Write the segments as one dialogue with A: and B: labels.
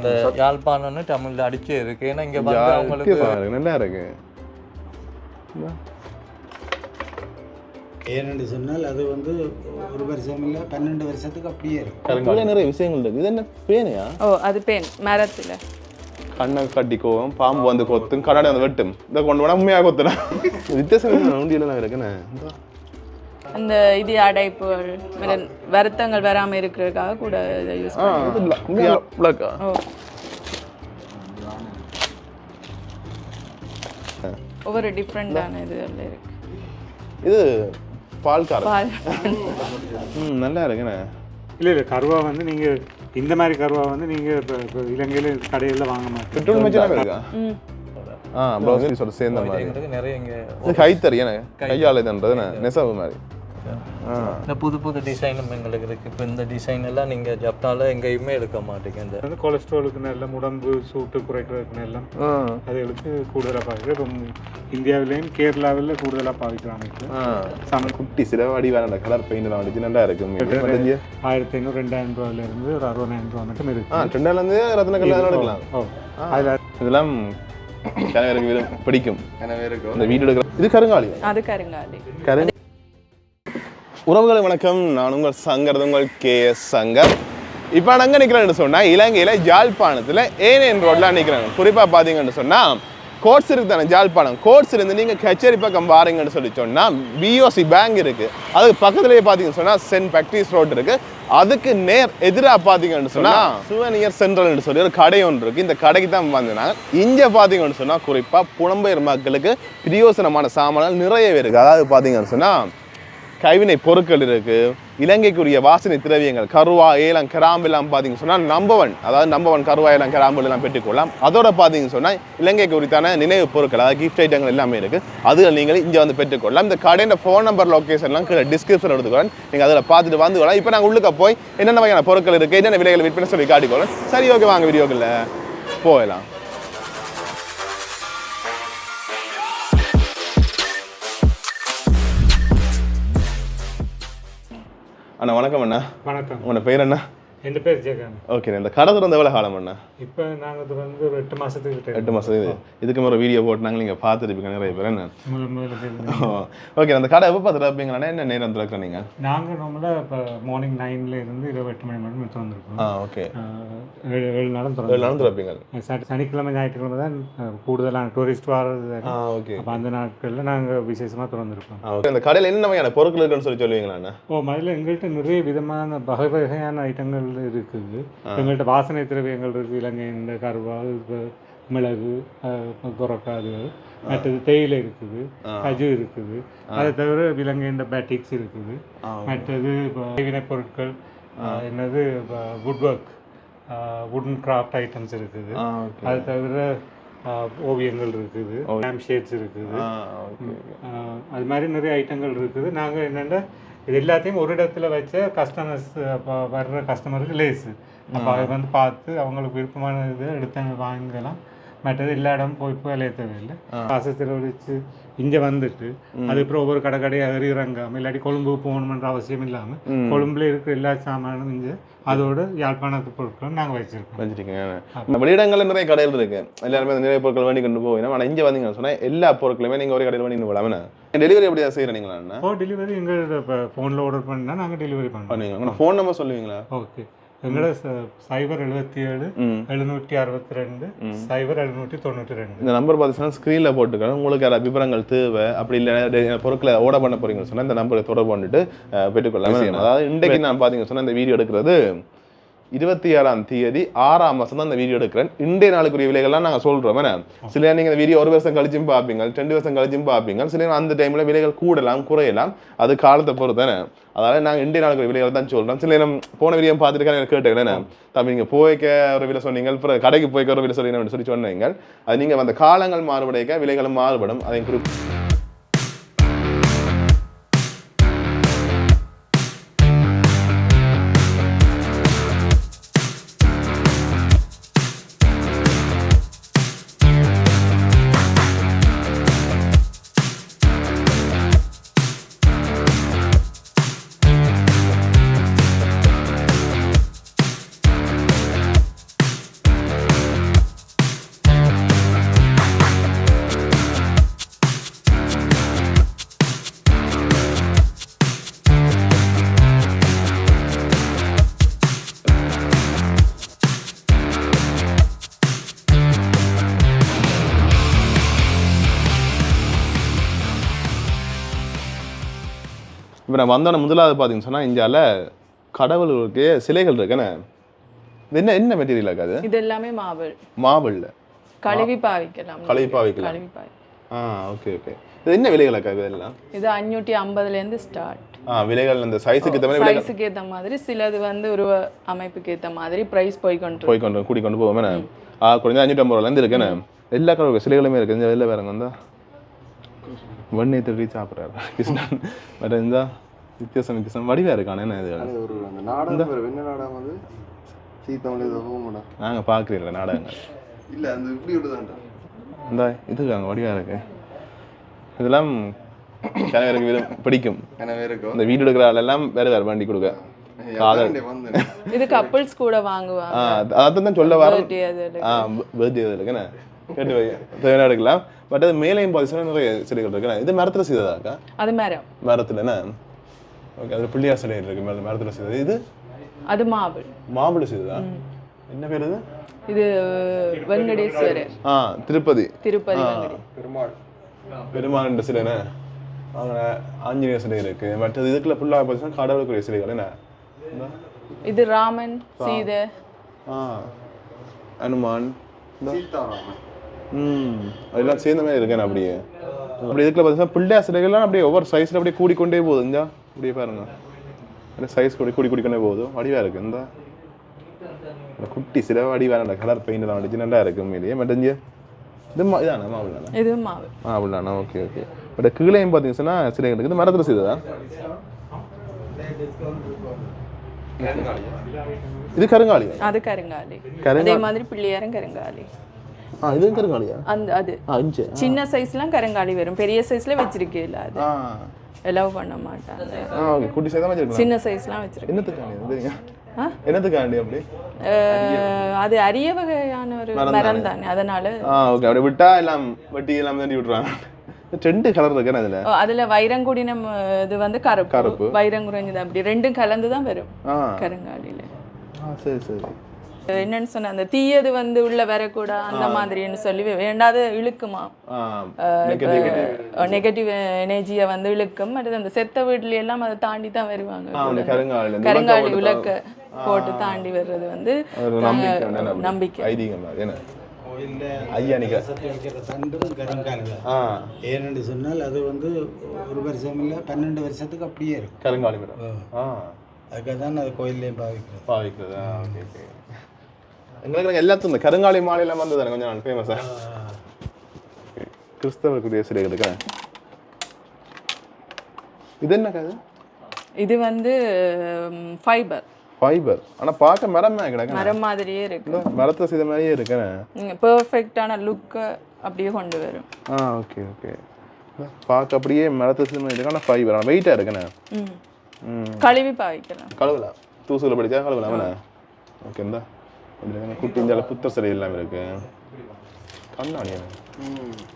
A: அந்த யாழ்ப்பாணம்னு தமிழ்ல அடிச்சே இருக்கு. ஏன்னா இங்க வந்து அவங்களுக்கு
B: நல்லா இருக்கு.
C: ஏன்னு சொன்னால் அது வந்து ஒரு வருஷம் இல்லை 12 வருஷத்துக்கு அப்படியே இருக்கும்.
B: நிறைய விஷயங்கள் இருக்கு. இது என்ன பேனையா?
D: ஓ அது பேன் மரத்துல
B: கண்ணை கட்டிக்கோவும், பாம்பு வந்து கொத்தும், கண்ணாடி வந்து வெட்டும். இதை கொண்டு போனா உண்மையாக கொத்துனா வித்தியாசம் உண்டியெல்லாம் இருக்குன்னு
D: அந்த இது அடைப்புகள் வருத்தங்கள் வராம இருக்கிறதுக்காக கூட இதை யூஸ் பண்ணுவாங்க. ஒவ்வொரு டிஃப்ரெண்டான இதுகள் இருக்கு.
B: இது பால் காரம்.
D: பால்
B: நல்லா இருக்குண்ணே.
E: இல்லை கருவா வந்து நீங்கள் இந்த மாதிரி கருவா வந்து நீங்கள் இப்போ இலங்கையில் கடையில் வாங்க மாட்டேன்.
B: பெட்ரோல் மச்சலாம் இருக்கா? ப்ளவுஸ் சொல்ல சேர்ந்த மாதிரி நிறைய இங்கே கைத்தறி கையால் இதுன்றது நெசவு மாதிரி
A: இந்த புது புது டிசைனும் எங்களுக்கு இருக்குது. இப்போ இந்த டிசைன் எல்லாம் நீங்கள் ஜப்னால எங்கேயுமே எடுக்க மாட்டீங்க. இந்த
E: வந்து கொலஸ்ட்ராலுக்கு எல்லாம் உடம்பு சூட்டு குறைக்கிறதுக்கு எல்லாம் அதுகளுக்கு கூடுதலாக பாவிக்கிறோம். இப்போ இந்தியாவிலேயும் கேரளாவில் கூடுதலாக பாவிக்கிறாங்க.
B: குட்டி சில வடி வேற கலர் பெயிண்ட் எல்லாம் அடிச்சு நல்லா இருக்கு.
E: 1500 2000 ரூபாயிலிருந்து ஒரு 60,000 ரூபா மட்டும் இருக்கு.
B: 2000 ரத்ன கலர் எடுக்கலாம். இதெல்லாம் கனவேருக்கு பிடிக்கும். கனவேருக்கு இந்த வீடு எடுக்கிற இது கருங்காலி.
D: அது கருங்காலி.
B: உறவுகளை வணக்கம். நான் உங்கள் சங்கர், உங்கள் KS சங்கர். இப்போ நான் அங்கே நிற்கிறேன்னு சொன்னால் இலங்கையில் யாழ்ப்பாணத்தில் ஏனேன் ரோட்லாம் நிற்கிறாங்க. குறிப்பாக பார்த்தீங்கன்னு சொன்னால் கோட்ஸ் இருக்குது தானே யாழ்ப்பாணம். கோட்ஸ் இருந்து நீங்கள் கச்சேரி பக்கம் வாரீங்கன்னு சொல்லி சொன்னால் BOC பேங்க் இருக்குது. அதுக்கு பக்கத்துலேயே பார்த்தீங்கன்னு சொன்னால் சென்ட் பேக்ட்ரிஸ் ரோடு இருக்குது. அதுக்கு நேர் எதிராக பார்த்தீங்கன்னு சொன்னால் சுவனியர் சென்ட்ரல்னு சொல்லி ஒரு கடை ஒன்று இருக்குது. இந்த கடைக்கு தான் வந்தாங்க. இங்கே பார்த்தீங்கன்னு சொன்னால் குறிப்பாக புலம்பெயர் மக்களுக்கு பிரயோசனமான சாமான்கள் நிறையவே இருக்குது. அதாவது பார்த்தீங்கன்னு சொன்னால் கைவினை பொருட்கள் இருக்குது, இலங்கைக்குரிய வாசனை திரவியங்கள், கருவா, ஏலம், கிராம்பு எல்லாம் பார்த்தீங்கன்னு சொன்னால் நம்பர் 1 கருவா, ஏலம், கிராம்பு எல்லாம் பெற்றுக்கொள்ளலாம். அதோட பார்த்தீங்கன்னு சொன்னால் இலங்கைக்கு குறித்தான நினைவு பொருட்கள், அதாவது கிஃப்ட் ஐட்டங்கள் எல்லாமே இருக்குது. அதுகள் நீங்கள் இங்கே வந்து பெற்றுக்கொள்ளலாம். இந்த கடையோட ஃபோன் நம்பர் லொக்கேஷன்லாம் டிஸ்கிரிப்ஷன் எடுத்துக்கலாம். நீங்கள் அதில் பார்த்துட்டு வந்துக்கலாம். இப்போ நாங்கள் உள்ளுக்க போய் என்னென்ன வகையான பொருட்கள் இருக்குது, என்னென்ன விலைகள் விற்பனை சொல்லி காட்டிக்கொள்ளலாம். சரி, ஓகே, வாங்க வீடியோக்களில் போகலாம். அண்ணா வணக்கம். அண்ணா
E: வணக்கம்.
B: உங்களோட பேர் என்ன?
E: என் பேர் ஜெகன்.
B: ஓகே. இந்த கடை திறந்த எவ்வளோ காலம் அண்ணா?
E: இப்போ நாங்கள் வந்து ஒரு 8 மாதத்துக்கு
B: 8 மாதம். இதுக்கு ஒரு வீடியோ போட்டு நாங்கள் நீங்கள் பார்த்துருப்பீங்க நிறைய பேர். என்ன ஓகே. அந்த கடை எப்போ பார்த்துருப்பீங்களா? என்ன நேரம் திறக்க நீங்கள்?
E: நாங்கள் நம்மளாக இப்போ மார்னிங் 9 இருந்து 28 மணி மட்டும் திறந்துருக்கோம்.
B: ஓகே.
E: 7 நாளும்
B: திறப்பீங்க.
E: சனிக்கிழமை ஞாயிற்றுக்கிழமை தான் கூடுதலான டூரிஸ்ட் வர்றது.
B: ஓகே.
E: அப்போ அந்த நாட்களில் நாங்கள் விசேஷமாக திறந்துருக்கோம்.
B: இந்த கடையில் என்ன வகையான பொருட்கள் இருக்குன்னு சொல்லி சொல்லுவீங்களா?
E: முதல்ல எங்கள்கிட்ட நிறைய விதமான வகையான ஐட்டங்கள் இருக்குது. எங்கள்கிட்ட வாசனை திரவியங்கள் இருக்குது. இலங்கையின் கருவா, மிளகு, கொரக்காதுகள், மற்றது தேயிலை இருக்குது, கஜு இருக்குது. அதை தவிர இலங்கையின் பேட்டிக்ஸ் இருக்குது. மற்றது கைவினைப் பொருட்கள், என்னது வுட் ஒர்க், வுடன் கிராஃப்ட் ஐட்டம்ஸ் இருக்குது. அது தவிர ஓவியங்கள் இருக்குது, லேம்ப் ஷேட்ஸ் இருக்குது. அது மாதிரி நிறைய ஐட்டங்கள் இருக்குது. நாங்கள் என்னென்னா இது எல்லாத்தையும் ஒரு இடத்துல வச்ச கஸ்டமர்ஸ் வர்ற கஸ்டமருக்கு லேஸு. அப்போ அதை வந்து பார்த்து அவங்களுக்கு விருப்பமான இது எடுத்து வாங்கலாம். மற்றது எல்லா இடமும் போய் விளைய தேவையில்லை. காசு செலவழிச்சு இங்கே வந்துட்டு அதுக்கப்புறம் ஒவ்வொரு கடையாக இறங்காமல் இல்லாட்டி கொழும்பு போகணுன்ற அவசியம் இல்லாமல் கொழும்புல இருக்கிற எல்லா சாமானும் இங்கே அதோட யாழ்ப்பாணத்து பொருட்களும் நாங்கள் வச்சிருக்கோம்.
B: வெளியிடங்களில் நிறைய கடைகள் இருக்கு. எல்லாருமே நிறைய பொருட்கள் வேண்டி கொண்டு போவோம். ஆனால் இங்கே வந்தீங்கன்னு சொன்னால் எல்லா பொருட்களுமே நீங்கள் ஒரு கடையில் வேண்டி போகலாமே. டெலிவரி எப்படியா செய்கிறீங்களா?
E: டெலிவரி எங்களோட இப்போ ஃபோனில் ஆர்டர் பண்ணால் நாங்கள் டெலிவரி பண்ணுவோம்.
B: ஃபோன் நம்பர் சொல்லுவீங்களா?
E: ஓகே. எங்களோட 077 762 0792.
B: இந்த நம்பர் பார்த்தீங்கன்னா ஸ்க்ரீனில் போட்டுக்கலாம். உங்களுக்கு யாராவது விவரங்கள் தேவை, அப்படி இல்லை பொருட்களை ஆர்டர் பண்ண போறீங்கன்னு சொன்னால் இந்த நம்பரை தொடர்பு பண்ணிட்டு பெற்றுக்கொள்ளலாம். அதாவது இன்றைக்கு நான் பார்த்தீங்கன்னு சொன்னால் இந்த வீடியோ எடுக்கிறது 26ஆம் தேதி 6ஆம் மாதம் தான் இந்த வீடியோ எடுக்கிறேன். இன்றைய நாளுக்குரிய விலைகள்லாம் நாங்கள் சொல்கிறோம். சில நீங்கள் இந்த வீடியோ 1 வருஷம் கழிச்சும் பார்ப்பீங்க, 2 வருஷம் கழிச்சும் பார்ப்பீங்க. சில அந்த டைமில் விலைகள் கூடலாம் குறையலாம், அது காலத்தை பொறுத்தானே. அதாவது நாங்கள் இன்றைய நாளுக்குரிய விலைகள் தான் சொல்கிறோம். சில நேரம் போன வீடியோ பார்த்துட்டு எனக்கு கேட்டேன், தம்பி நீங்கள் போய்க்க ஒரு விலை சொன்னீங்க, அப்புறம் கடைக்கு போய்க்க ஒரு விலை சொன்னீங்கன்னு சொல்லி சொன்னீங்க. அது நீங்கள் அந்த காலங்கள் மாறுபடைக்க விலைகளும் மாறுபடும். அதை இப்போ நான் வந்தோடனே முதலாவது பார்த்தீங்கன்னு சொன்னால் இந்தியாவில் கடவுளுக்கு சிலைகள் இருக்குன்னு இது என்ன மெட்டீரியல் இருக்காது?
D: இது எல்லாமே
B: மாபிள்
D: கழுவி பாவிக்கலாம்.
B: Okay okay. இது என்ன விலைகள் இருக்காது இதெல்லாம்?
D: இது 550 ஸ்டார்ட்.
B: விலைகள் அந்த சைஸுக்கு
D: ஏற்ற மாதிரி சிலது வந்து ஒரு அமைப்புக்கு ஏற்ற மாதிரி பிரைஸ் போய்கொண்டு
B: கூட்டிக்கொண்டு போவோமே. குறைஞ்ச 550 ரூபாயிலேருந்து இருக்குன்னு எல்லா கடவுள் சிலைகளுமே இருக்குது. இந்த வெளில வேறங்க வந்தா வண்ணி திருடி சாப்பிட்றாரு கிருஷ்ணன். பட் இந்த வித்தியாசம் வடிவாக இருக்கானே. என்ன இது நாங்கள் பார்க்குறீங்களா நாடகங்கள்?
F: இல்லை அந்த இப்படி விடுதாண்டா
B: இந்த இதுக்கு அங்கே வடிவாக இருக்கு. இதெல்லாம் கணவருக்கு பிடிக்கும். இந்த வீடு எடுக்கிற ஆளெல்லாம் வேறு வண்டி கொடுக்க காதல்
D: இது கப்பிள்ஸ் கூட வாங்குவாங்க.
B: அதான் சொல்ல வர பர்த்டே இருக்குண்ணே கேட்டு தேவையான எடுக்கலாம். பட் அது மேலேயும் பாதிச்சுன்னா நிறைய செடிகள் இருக்குண்ணே. இது மரத்தில் செய்ததாக்கா? அது மரத்துலண்ணே. ஓகே. அதில் பிள்ளையார் சிலை இருக்கு மரத்தில் செய்தது. இது
D: அது
B: மாபிள் செய்ததா? என்ன பேர் இது?
D: இது வெங்கடேஸ்வரர்.
B: திருப்பதி
C: பெருமாள்
B: என்ற சிலைண்ணே. அவங்க ஆஞ்சநேயர் சிலை இருக்கு. மற்றது இதுக்குள்ள ஃபுல்லாக பார்த்தீங்கன்னா கடவுளுக்குரிய சிலைகள் என்ன?
D: இது ராமன், சீதை,
B: அனுமான், அதெல்லாம் சேர்ந்த மாதிரி இருக்கேன். அப்படியே அப்படி இதுக்குள்ள பார்த்தீங்கன்னா பிள்ளையார் சிலைகள்லாம் அப்படியே ஒவ்வொரு சைஸில் அப்படியே கூடிக்கொண்டே போகுது. இந்தா அப்படியே பாருங்க சைஸ் கூடிக்கொண்டே போகுது. வடிவாக இருக்கு. இந்த குட்டி சில வடிவான கலர் பெயிண்ட் எல்லாம் அடிச்சு நல்லா இருக்கு உண்மையிலேயே. மட்டஞ்சி இது இதானா மாவுளானா? Okay okay. பட் கீழேயும் பார்த்தீங்கன்னா சிலைகள் இருக்குது. மரத்தில் செய்ததா? இது கருங்காலி.
D: அதே மாதிரி பிள்ளையாரும் கருங்காலி.
B: இது கருங்காலியா?
D: அது சின்ன சைஸ்லாம் கருங்காலி வரும். பெரிய சைஸ்ல வச்சிருக்கீல்ல அது எலவ் பண்ண மாட்டாங்க.
B: ஓகே. குட்டி சைஸ் தான் வச்சிருக்கீங்க.
D: சின்ன சைஸ்லாம் வச்சிருக்கீங்க.
B: என்னத்துக்காண்டி அப்படி?
D: அது அரிய வகையான ஒரு மரம் தானே, அதனால.
B: ஓகே. அப்படி விட்டா எல்லாம் வெட்டி எல்லாம் தண்டி விட்டுறாங்க. ரெண்டு கலர் இருக்கு அதுல.
D: அதுல வைரங்குடினம் இது வந்து கருப்பு, வைரங்குறிஞ்சது அப்படி ரெண்டும் கலந்து தான் வரும் கருங்காலியில.
B: சரி சரி.
D: என்னன்னு சொன்ன அந்த தீயது வந்து உள்ள வரக்கூட அந்த மாதிரின்னு சொல்லி வேண்டாத இழுக்குமா, நெகட்டிவ் எனர்ஜியை வந்து இழுக்கும். அது அந்த செத்த வீட்டுல எல்லாம் அதை தாண்டி தான் வருவாங்க. கருங்காலி விளக்க போட்டு தாண்டி வர்றது வந்து நம்பிக்கை.
C: ஏன்னு சொன்னால் அது வந்து ஒரு வருஷம் இல்லை 12 வருஷத்துக்கு அப்படியே இருக்கும்
B: கருங்காலி.
C: அதுக்காக தான் அது கோயிலையும்
B: பாவிக்கிறது. எங்களுக்கு எல்லாத்துக்கும் இந்த கருங்காலி மாலையெல்லாம் வந்தது கொஞ்சம் நான் ஃபேமஸா. கிறிஸ்தவருக்குரிய சிலை எடுக்கிறேன். இது என்ன கதை?
D: இது வந்து ஃபைபர்.
B: ஆனா பார்க்க மரம்
D: மாதிரியே இருக்கு.
B: மரத்தை செய்த மாதிரியே இருக்கேன்.
D: பெர்ஃபெக்ட்டான லுக் அப்படியே கொண்டு வரும்.
B: Okay okay. பார்க்க அப்படியே மரத்தை செய்த மாதிரி இருக்கு. ஆனா ஃபைபர் ஆனா வெயிட்டா இருக்கேன்.
D: கழுவி பாவிக்கலாம்.
B: கழுவலாம். தூசுல படிச்சா கழுவலாம். ஓகே. இந்த குட்டி இஞ்சால புத்தர் சிலை எல்லாம் இருக்கு. கண்ணாடியா?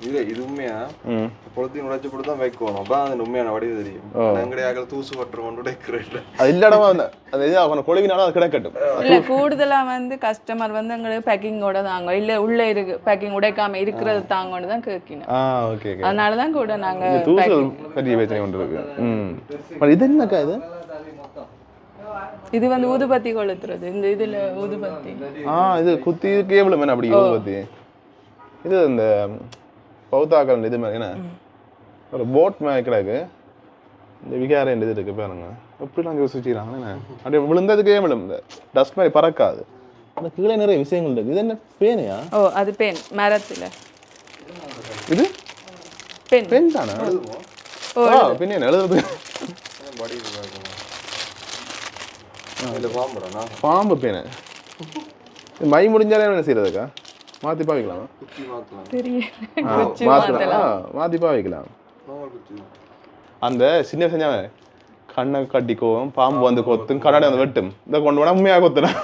F: இல்லை இது உண்மையா பொழுத்தையும் உடைச்சு போட்டு தான் வைக்கணும். அப்போ அது உண்மையான வடிவு தெரியும். எங்கடையாக தூசு பற்ற கொண்டு உடைக்கிறேன். அது
B: இல்லடமா அது அவனை கொழுவினாலும் அது கிடைக்கட்டும்.
D: இல்லை கூடுதலாக வந்து கஸ்டமர் வந்து எங்களுக்கு பேக்கிங்கோட தாங்க, இல்லை உள்ளே இருக்கு பேக்கிங் உடைக்காம இருக்கிறது தாங்கன்னு தான் கேட்கணும்.
B: ஓகே.
D: அதனால தான் கூட நாங்கள்
B: தூசு கட்டி வச்சு கொண்டு இருக்கு. இது என்னக்கா இது?
D: இது வந்து ஊதுபத்தி கொளுத்துறது. இந்த இதுல ஊதுபத்தி
B: இது குத்தி கேபிள் மேன் அப்படி ஊதுபத்தி. இது இந்த பௌத்தாக்கள் இது மாதிரி என்ன ஒரு போட் மாதிரி கிடக்கு. இந்த விகார இது இருக்கு பாருங்க. எப்படிலாம் யோசிச்சுக்கிறாங்க. அப்படியே விழுந்ததுக்கே விழும். இந்த டஸ்ட் மாதிரி பறக்காது. அந்த கீழே நிறைய விஷயங்கள் இருக்கு. இது என்ன பேனையா?
D: அது பேன் மரத்துல.
B: இது பென் தானே? பென் என்ன எழுதுறது? பாம்பு பேனை. மை முடிஞ்சாலே என்ன செய்யறதுக்கா? மாத்தி பாவிக்கலாமா? மாத்தி பாவிக்கலாம். அந்த சின்ன செஞ்சா கண்ணை கட்டிக்கோவும் பாம்பு வந்து கொத்தும் கண்ணாடி வந்து வெட்டும். இதை கொண்டு போனா உண்மையாக கொத்துறேன்.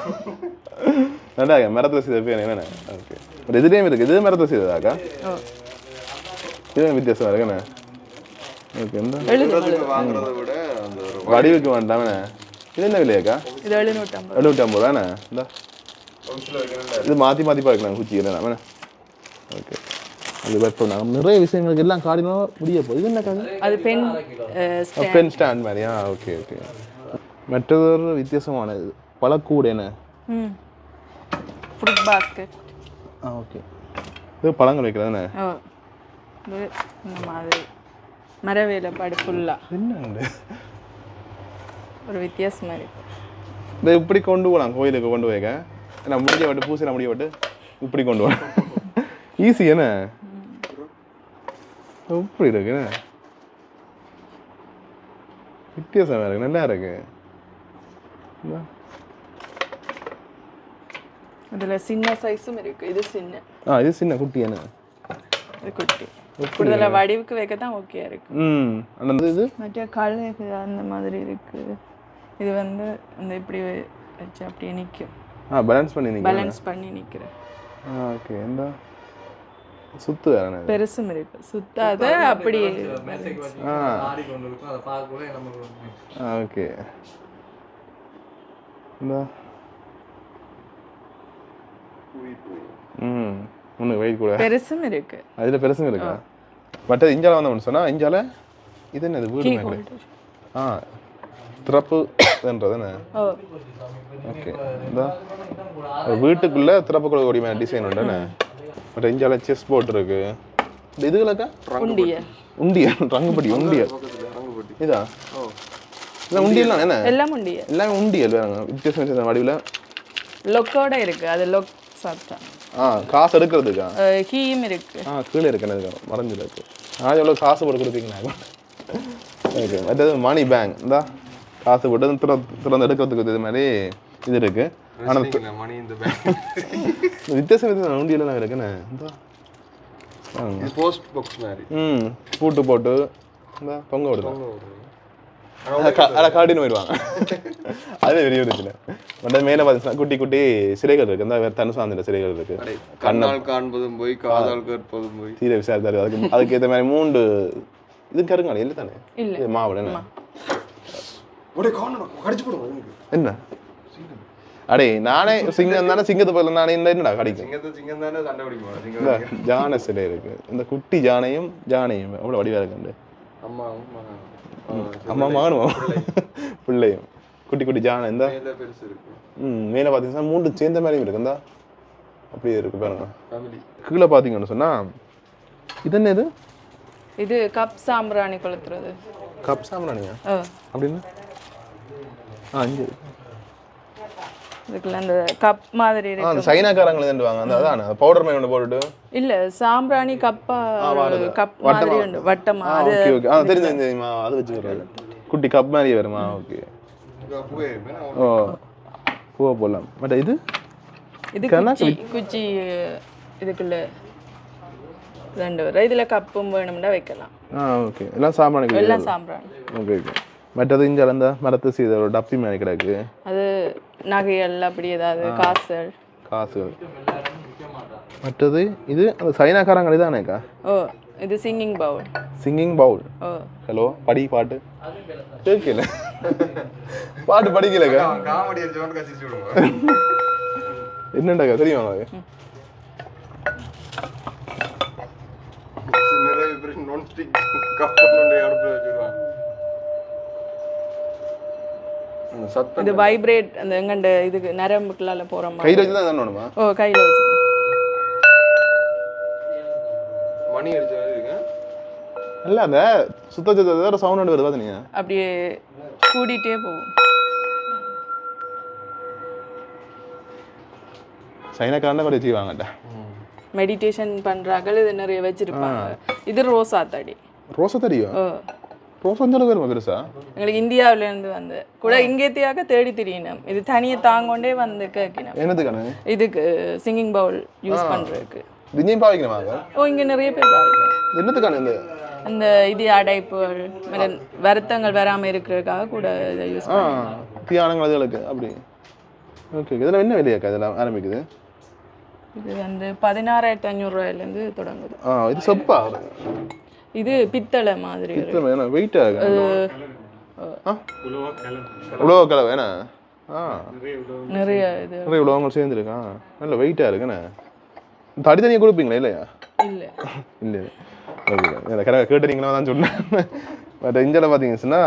B: நல்லா மரத்தில் செய்த பேர் என்னென்ன? ஓகே. பட் இதுலேயும் இருக்குது. இது மரத்தில் செய்ததாக்கா? இது வித்தியாசம் இருக்குண்ணே. ஓகே. வடிவுக்கு வேண்டாமே. இது என்ன விலையாக்கா? 750 ரூபாண்ணே. இந்த இது மாற்றி பாவிக்கலாம் குச்சி இல்லைண்ணா. ஓகே. அது வெயிட் பண்ணாங்க நிறைய விஷயங்களுக்கு எல்லாம் காடினா முடிய போகுது இது என்ன காடு
D: அது பென்
B: பென் ஸ்டாண்ட் மாதிரியா ஓகே ஓகே மற்றது ஒரு வித்தியாசமானது பழக்கூட என்ன
D: ஃப்ரூட் பாஸ்கெட்
B: ஓகே இது பழங்கள் வைக்கிறதானே
D: இது இந்த மாதிரி மர வேலைப்பாடு ஃபுல்லாக
B: என்ன
D: ஒரு வித்தியாசமாக இருக்கு
B: இதை இப்படி கொண்டு போகலாம் கோயிலுக்கு கொண்டு போய்க்க நான் முடிஞ்ச விட்டு பூசையில் முடிய விட்டு இப்படி கொண்டு போகலாம் ஈஸி என்ன இப்படி இருக்கு வித்தியாசமாக இருக்கு நல்லா இருக்கு
D: இதில் சின்ன சைஸும் இருக்கு இது சின்ன
B: இது சின்ன குட்டி என்ன
D: இது குட்டி கூடுதலாக வடிவுக்கு வைக்க தான் ஓகே இருக்கு
B: அந்த இது
D: மற்ற கழுகு அந்த மாதிரி இருக்கு இது வந்து அந்த இப்படி வச்சு அப்படியே நிற்கும்
B: பேலன்ஸ்
D: பண்ணி நிற்கிறேன்
B: ஓகே இந்த சுத்து வேற
D: பெருசும் இருக்கு சுத்தாத அப்படி
B: ஓகே இந்த ஒன்று வெயிட் கூட
D: பெருசும் இருக்கு
B: அதில் பெருசும் இருக்கா பட் இஞ்சால வந்தோம்னு சொன்னால் இஞ்சால இது என்னது வீடு மேலே திறப்புன்றது ஓகே இந்த வீட்டுக்குள்ளே திறப்புக்கூடிய டிசைன் உண்டுண்ணே பட் இஞ்சால செஸ் போர்ட் இருக்கு இதுகளுக்கா உண்டியல் ரங்குபடி உண்டியல் இதா இதான் உண்டியல் என்ன
D: எல்லாம் உண்டியல்
B: எல்லாமே உண்டியல் வேறாங்க வித்தியாசம் வடிவில்
D: லொக்கோட இருக்கு அது லொக் சாப்பிட்டா
B: காசு எடுக்கிறதுக்கா
D: கீயும் இருக்கு
B: கீழே இருக்கு எனக்கு மறைஞ்சில் இருக்கு எவ்வளோ காசு போட்டு கொடுப்பீங்கண்ணா ஓகே மற்றது மணி பேங்க் இந்தா காசு போட்டு திறந்து எடுக்கிறதுக்கு இது மாதிரி இது இருக்கு ஆனால் வித்தியாசம் வித்தியாசம் உண்டியெல்லாம் இருக்குண்ணே
F: போஸ்ட் பாக்ஸ் மாதிரி
B: பூட்டு போட்டு இந்த பொங்க விடுவாங்க காட்டின்னு போயிடுவாங்க அதே பெரிய விஷயம் மற்ற மேலே பார்த்தீங்கன்னா குட்டி குட்டி சிலைகள் இருக்கு இந்த தனுசாந்திர சிலைகள் இருக்கு
F: கண்ணால் காண்பதும் போய் காதால் கேட்பதும் போய்
B: தீர விசாரித்தாரு அதுக்கு ஏற்ற மாதிரி 3 இது கருங்காலி இல்லை தானே மாவுட என்ன அடே நானே சிங்கம் தானே சிங்கத்தை போல நானே இந்த என்னடா கிடைக்கும் ஜானை சிலை இருக்கு இந்த குட்டி ஜானையும் அவ்வளோ வடிவா இருக்கு அம்மா மகனும் பிள்ளையும் குட்டி குட்டி ஜானை இந்த மேலே பார்த்தீங்கன்னா 3 சேர்ந்த மாதிரியும் இருக்கு இந்த அப்படியே இருக்கு பாருங்க கீழே பார்த்தீங்கன்னு சொன்னா இது என்ன
D: இது கப் சாம்பிராணி கொளுத்துறது
B: கப் சாம்பிராணியா அப்படின்னு இங்கே
D: இதுக்குள்ள அந்த கப் மாதிரி இருக்கு
B: அந்த சைனாக்காரங்களே தண்டுவாங்க அந்த அதானே பவுடர் மாதிரி ஒன்று போட்டுட்டு
D: இல்ல சாம்பிராணி கப்பா கப் மாதிரி உண்டு வட்டமா அது
B: ஓகே தெரியுமா அது வச்சுக்கிறாங்க குட்டி கப் மாதிரி வருமா ஓகே ஓ பூவை போடலாம் பட் இது
D: குச்சி இதுக்குள்ள 2 வரும் இதுல கப்பும் வேணும்னா வைக்கலாம்
B: ஓகே எல்லாம் சாம்பிராணி ஓகே ஓகே மற்றது இங்கே அந்த மரத்து செய்த ஒரு டப்பி மாதிரி கிடக்கு
D: அது நகைகள் அப்படி ஏதாவது காசுகள்
B: மற்றது இது அந்த சைனாக்காரங்களே தானேக்கா
D: இது சிங்கிங் பவுல்
B: ஹலோ பாட்டு கேட்கல பாட்டு படிக்கலக்கா என்னண்டாக்கா தெரியுமா
D: இது வைப்ரேட் அந்த எங்கண்ட இதுக்கு நரம்புக்குள்ளால போற மாதிரி
B: கையில வச்சு தான் பண்ணணுமா
D: கையில வச்சு
F: மணி அடிச்ச மாதிரி இருக்கு
B: இல்ல அந்த சுத்த சவுண்ட் வருது பாத்தீங்க
D: அப்படியே கூடிட்டே போகும்
B: சைனாக்காரன் கூட வச்சுக்குவாங்கடா
D: மெடிடேஷன் பண்றாங்க இது நிறைய வச்சிருப்பாங்க இது ரோசா தடியும்
B: பெருசா
D: எங்களுக்கு இந்தியாவில இருந்து வந்து கூட இங்கேத்தியாக தேடி தெரியணும் இது தனியை தாங்கொண்டே வந்து கேட்கணும்
B: என்னதுக்கான இதுக்கு
D: சிங்கிங் பவுல் யூஸ் பண்றதுக்கு
B: இங்க
D: நிறைய பேர் பாவிக்கிறாங்க
B: என்னதுக்கான
D: இந்த இது அடைப்புகள் வருத்தங்கள் வராம இருக்கிறதுக்காக கூட இதை யூஸ் பண்ணுவாங்க
B: தியானங்கள் அதுகளுக்கு அப்படி ஓகே இதெல்லாம் என்ன விலையாக்கா இதெல்லாம் ஆரம்பிக்குது
D: இது வந்து 16,500 ரூபாயிலேருந்து தொடங்குது
B: இது சொப்பா
D: இது பித்தளை மாதிரி
B: வெயிட்டா இருக்கு உலோக கலவை என்ன
D: நிறைய
B: உலோகங்கள் சேர்ந்துருக்கா நல்ல வெயிட்டா இருக்குண்ணே தனித்தனியாக கொடுப்பீங்களா இல்லையா
D: இல்லை
B: இல்லை ஓகே கேட்டுறீங்களா தான் சொன்னேன். பட் இந்தியாவில் பார்த்தீங்கன்னா சின்ன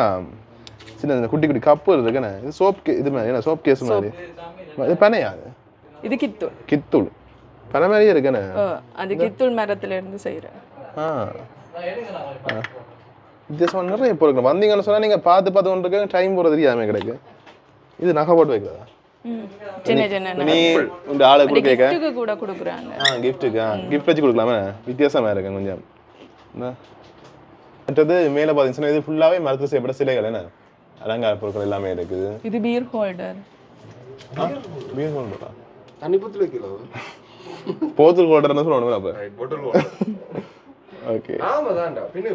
B: சின்ன குட்டி குட்டி கப்பு இருக்குண்ணே. இது சோப் இது மாதிரி என்ன சோப் கேஸ் மாதிரி. இது பனையா?
D: இது கித்தூள்.
B: கித்தூள் பனை மாதிரியே இருக்குண்ணே.
D: அது கித்தூள் மரத்துல இருந்து செய்கிறேன்.
B: வித்தியாசமாக நிறைய இப்போ இருக்கு. வந்தீங்கன்னு சொன்னால் நீங்கள் பார்த்து பார்த்து கொண்டு இருக்க டைம் போகிறது தெரியாமல் கிடைக்கு. இது நகை போட்டு வைக்கிறதா?
D: சின்ன சின்ன
B: நீ இந்த ஆளை கொடுக்க
D: கிஃப்ட்டுக்கு கூட கொடுக்குறாங்க.
B: கிஃப்ட்டுக்கு கிஃப்ட் வச்சு கொடுக்கலாமே. வித்தியாசமாக இருக்கு கொஞ்சம். மற்றது மேலே பார்த்தீங்கன்னா இது ஃபுல்லாகவே மரத்தில் செய்யப்பட்ட சிலைகள் என்ன அலங்கார பொருட்கள் எல்லாமே இருக்குது.
D: இது பீர் ஹோல்டர்.
B: பீர் ஹோல்டரா?
F: தண்ணி பத்தில் வைக்கலாம்.
B: போத்தல் ஹோல்டர்னு சொல்லணும் அப்போ. ஓகே
F: ஆமாதான்டா பின்ன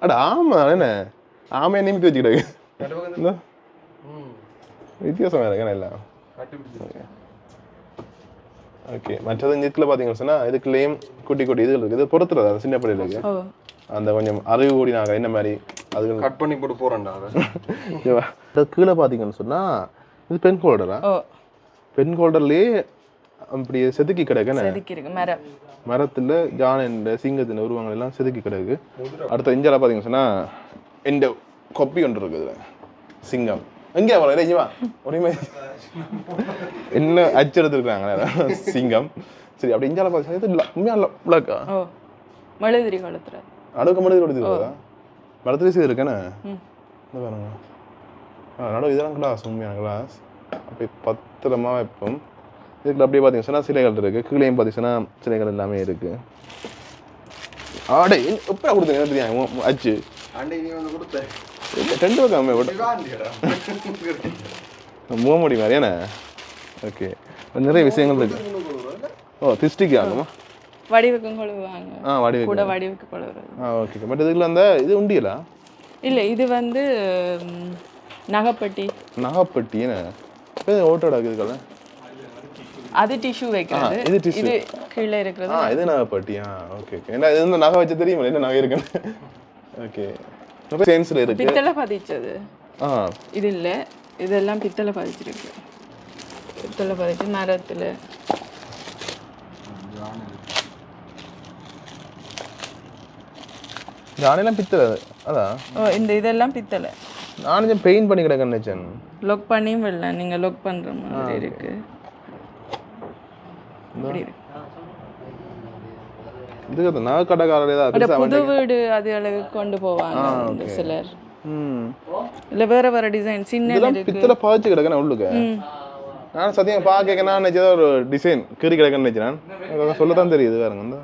B: அட ஆமா என்ன ஆமையை நிமித்தி வச்சுக்கிட்டு வித்தியாசமாக இருக்கேன் எல்லாம். ஓகே மற்றது இதுக்குள்ள பார்த்தீங்கன்னு சொன்னால் இதுக்குள்ளேயும் குட்டி குட்டி இது இருக்குது. இது பொறுத்துறது அது சின்ன பள்ளியில் இருக்கு. அந்த கொஞ்சம் அறிவு கூடி நாங்கள் என்ன மாதிரி அது
F: கட் பண்ணி போட்டு போகிறேன்டா.
B: கீழே பார்த்தீங்கன்னு சொன்னால் இது பென் ஹோல்டரா? பென் ஹோல்டர்லேயே அப்படி செதுக்கி கிடக்கு. மரத்தில் ஜான சிங்கத்தின் உருவங்கள் எல்லாம் செதுக்கி கிடக்கு. அடுத்த இந்தியாவில் பார்த்தீங்கன்னு சொன்னால் இந்த கொப்பி ஒன்று இருக்குது சிங்கம். எங்கே வா உரிமை என்ன அச்செடுத்துருக்காங்க சிங்கம். சரி அப்படி இந்தியாவில் பார்த்தீங்கன்னா உண்மையாக உள்ளக்கா
D: மழுதிரி காலத்தில்
B: நடுக்க மழுதிரி கொடுத்துருக்கா மரத்துல செய்து இருக்கேண்ணே. பாருங்க நடுவு இதெல்லாம் கிளாஸ் உண்மையான கிளாஸ் அப்படி பத்திரமா வைப்போம். இதுக்கு அப்படியே பார்த்தீங்கன்னா சிலைகள் இருக்கு. கீழேயும் பார்த்தீங்கன்னா சிலைகள் எல்லாமே இருக்கு. ஆடே எப்போ கொடுத்தீங்க தெரியும் அச்சு ரெண்டு பக்கம் மூவடி மாதிரியானே. ஓகே நிறைய விஷயங்கள் இருக்கு. ஓ திஸ்டிக்கு ஆகுமா?
D: வடிவுக்கும் கொழுவாங்க.
B: வடிவுக்கு
D: கூட வடிவுக்கு கொழுவுறது.
B: ஓகே பட் இதுக்குள்ள அந்த இது உண்டியலா?
D: இல்லை இது வந்து நகைப்பட்டி.
B: நகைப்பட்டி என்ன ஓட்டோட இதுக்கெல்லாம்
D: அது டிஷ்யூ வைக்கிறது.
B: இது டிஷ்யூ.
D: இது கீழே இருக்கிறது.
B: இது நகைப்பட்டியா? Okay okay. என்ன இது இந்த நகை வச்சு தெரியுமா என்ன நகை இருக்குன்னு? ஓகே சென்ஸ்ல இருக்கு.
D: பித்தளை பதிச்சது. இது இல்லை இதெல்லாம் பித்தளை பதிச்சிருக்கு. பித்தளை பதிச்சு மரத்தில்
B: ஜானெல்லாம் பித்தளை அதான்.
D: இந்த இதெல்லாம் பித்தளை.
B: நானும் பெயிண்ட் பண்ணி கிடக்கேன்னு நினைச்சேன்.
D: லொக் பண்ணியும் இல்லை நீங்கள் லொக் பண்ணுற மாதிரி இருக்கு.
B: இதுக்கு நகை கடைக்காரர் ஏதாவது
D: புது வீடு அது அளவு கொண்டு போவாங்க சிலர். இல்லை வேற வேற டிசைன் சின்ன
B: பித்தளை பாய்ச்சி கிடக்கேன் உள்ளுக்கு. நான் சத்தியம் பார்க்க நான் நினைச்சதா ஒரு டிசைன் கீறி கிடக்குன்னு நினைச்சேன். சொல்லத்தான் தெரியுது வேறுங்க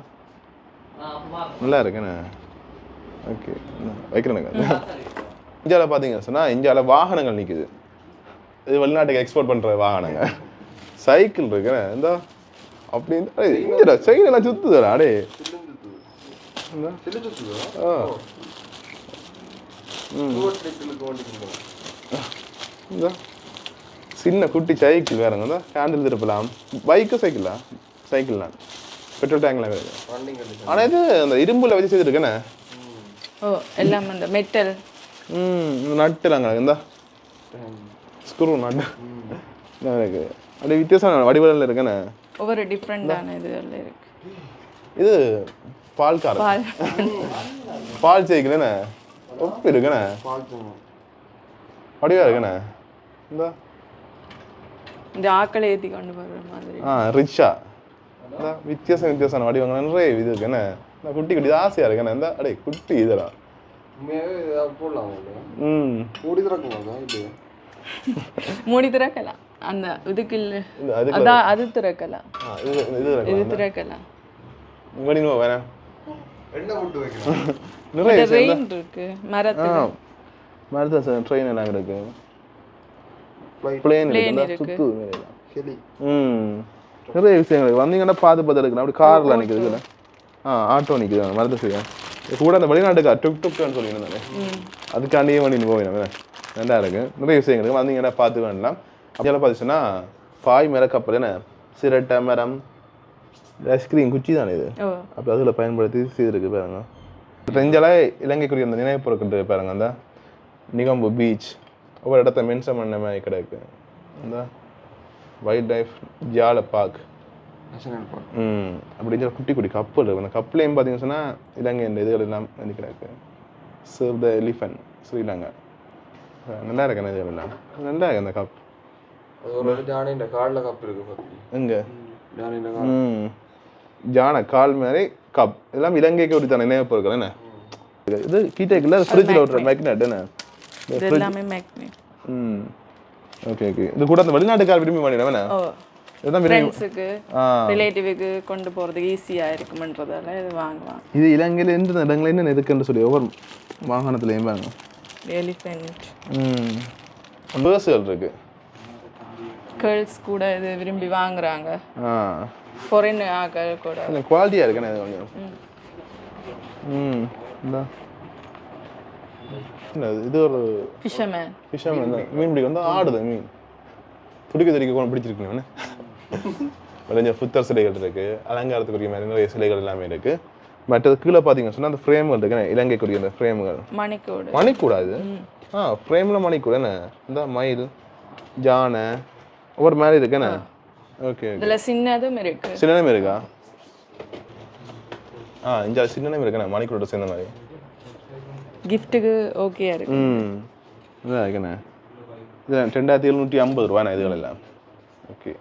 B: நல்லா இருக்கேண்ணே. ஓகே வைக்கிறேனுங்க. இந்தியாவில் பார்த்தீங்கன்னு சொன்னால் இந்தியாவில் வாகனங்கள் நிற்குது. இது வெளிநாட்டுக்கு எக்ஸ்போர்ட் பண்ணுற வாகனங்கள். சைக்கிள் இருக்குண்ணே இந்த அப்படி இந்த சைக்கிள் எல்லாம் சுற்றுதுடா அடே. சின்ன குட்டி சைக்கிள் வேறங்க தான் ஹேண்டில் திருப்பலாம். பைக்கு சைக்கிளா? சைக்கிள் தான் பெட்ரோல் டேங்க்லாம் வேறு. ஆனால் இது அந்த இரும்புல வச்சு செய்துருக்கேண்ணே.
D: எல்லாம் அந்த மெட்டல்
B: நட்டுலாங்க இந்த ஸ்க்ரூ நட்டு இருக்கு. அப்படியே வித்தியாசம் வடிவத்தில் இருக்கேண்ணே.
D: ஒவ்வொரு டிஃப்ரெண்டான இதுல இருக்கு.
B: இது பால் காரம் பால் சைக்கிள்ண்ணே. ஒப்பு இருக்குண்ணே வடிவா இருக்குண்ணே.
D: இந்த ஆக்களை ஏற்றி கொண்டு வர்ற மாதிரி.
B: ரிக்ஷா வித்தியாசம் வித்தியாசமான வடிவங்கள் நிறைய இது இருக்குண்ணே. குட்டி குட்டி ஆசையா இருக்குண்ணே. இந்த அடே குட்டி இதெல்லாம்
D: மூடி திறக்கலாம். அந்த இதுக்கு இல்லை அது திறக்கலாம். இது திறக்கலாம். நிறைய ட்ரெயின் இருக்கு.
B: மரத்துல ட்ரெயின் எல்லாம் இருக்கு. பிளேன் இருக்கு. நிறைய விஷயங்கள் வந்தீங்கன்னா பார்த்து பார்த்து எடுக்கணும். அப்படி கார்ல நிற்குது. ஆட்டோ நிற்குது மரத்தை செய்ய கூட அந்த வெளிநாட்டுக்கா டுக் டுக்னு சொல்லியிருந்தானே அதுக்காண்டியே வண்டி போவேன். நல்லா இருக்கு. நிறைய விஷயங்கள் இருக்கு. வந்தீங்கன்னா பார்த்து வேண்டாம். அப்படியெல்லாம் பார்த்துச்சுன்னா பாய் மர கப்பல் என்ன சிரட்டை மரம் ஐஸ்கிரீம் குச்சி தானே இது. அப்போ அதில் பயன்படுத்தி செய்திருக்கு பாருங்க. ரெஞ்சலாக இலங்கைக்குரிய அந்த நினைவு பொருட்கள் பாருங்க. அந்த நிகம்பு பீச் ஒவ்வொரு இடத்த மென்ஷன் பண்ண மாதிரி கிடக்கு. அந்த வைல்ட் லைஃப் ஜால பார்க்
F: நேஷனல் பார்க்.
B: அப்படி குட்டி குட்டி கப்பல் இருக்கும். அந்த கப்பலையும் பார்த்தீங்கன்னு சொன்னால் இலங்கை இந்த இதுகள் எல்லாம் நினைக்கிறாங்க. Serve the elephant Sri Lanka. நல்லா இருக்கு இதுகள் எல்லாம். நல்லா இருக்கு அந்த கப்.
F: அது ஒரு ஜானின்ற காலில் கப் இருக்கு பத்தி.
B: எங்கே?
F: ஜானின்ற கால்.
B: ஜான கால் மாதிரி கப். இதெல்லாம் இலங்கைக்கு ஒரு தானே நினைவு பொருட்கள் என்ன? இது கீட்டேக்கில் ஃப்ரிட்ஜில் விட்ற மேக்னெட் என்ன?
D: இது எல்லாமே மேக்னெட்.
B: Okay okay. இது கூட அந்த வெளிநாட்டுக்கார விரும்பி பண்ணிடுவேன். இதுதான்
D: ஃப்ரெண்ட்ஸுக்கு ரிலேட்டிவ்க்கு கொண்டு போகிறதுக்கு ஈஸியாக இருக்குமன்றதால இது வாங்குவாங்க.
B: இது இலங்கையில் எந்த இடங்கள் என்ன இருக்குன்னு சொல்லி ஒவ்வொரு வாகனத்துலேயும் வாங்க.
D: எலிஃபென்ட்.
B: பேர்ஸுகள் இருக்கு.
D: கேர்ள்ஸ் கூட இது விரும்பி வாங்குறாங்க. ஃபாரின் ஆக்கள் கூட.
B: குவாலிட்டியாக இருக்குண்ணே இது கொஞ்சம். இது ஒரு
D: ஃபிஷர்மேன்
B: மீன் பிடிக்க வந்து ஆடுது மீன் துடிக்க பிடிச்சிருக்கேன். கொஞ்சம் புத்தர் சிலைகள் இருக்கு, அலங்காரத்துக்குரிய மாதிரி நிறைய சிலைகள் எல்லாமே இருக்கு. மற்றது கீழே பார்த்தீங்கன்னு சொன்னால் அந்த ஃப்ரேம்கள் இருக்கு, இலங்கைக்குரிய அந்த ஃப்ரேம்கள். மணிக்கூடாது. ஃப்ரேமில் மணிக்கூட என்ன இந்த மயில் ஜானை ஒவ்வொரு மாதிரி இருக்குண்ணே. ஓகே.
D: இதில் சின்னதும் இருக்கு.
B: சின்னதும் இருக்கா? இந்த சின்னதும் இருக்குண்ணே மணிக்கூட சேர்ந்த மாதிரி.
D: கிஃப்ட்டுக்கு ஓகே இருக்கு.
B: இதான் இருக்குண்ணே. இது 2750 ரூபாண்ணே இதுகள் எல்லாம். ஓகே.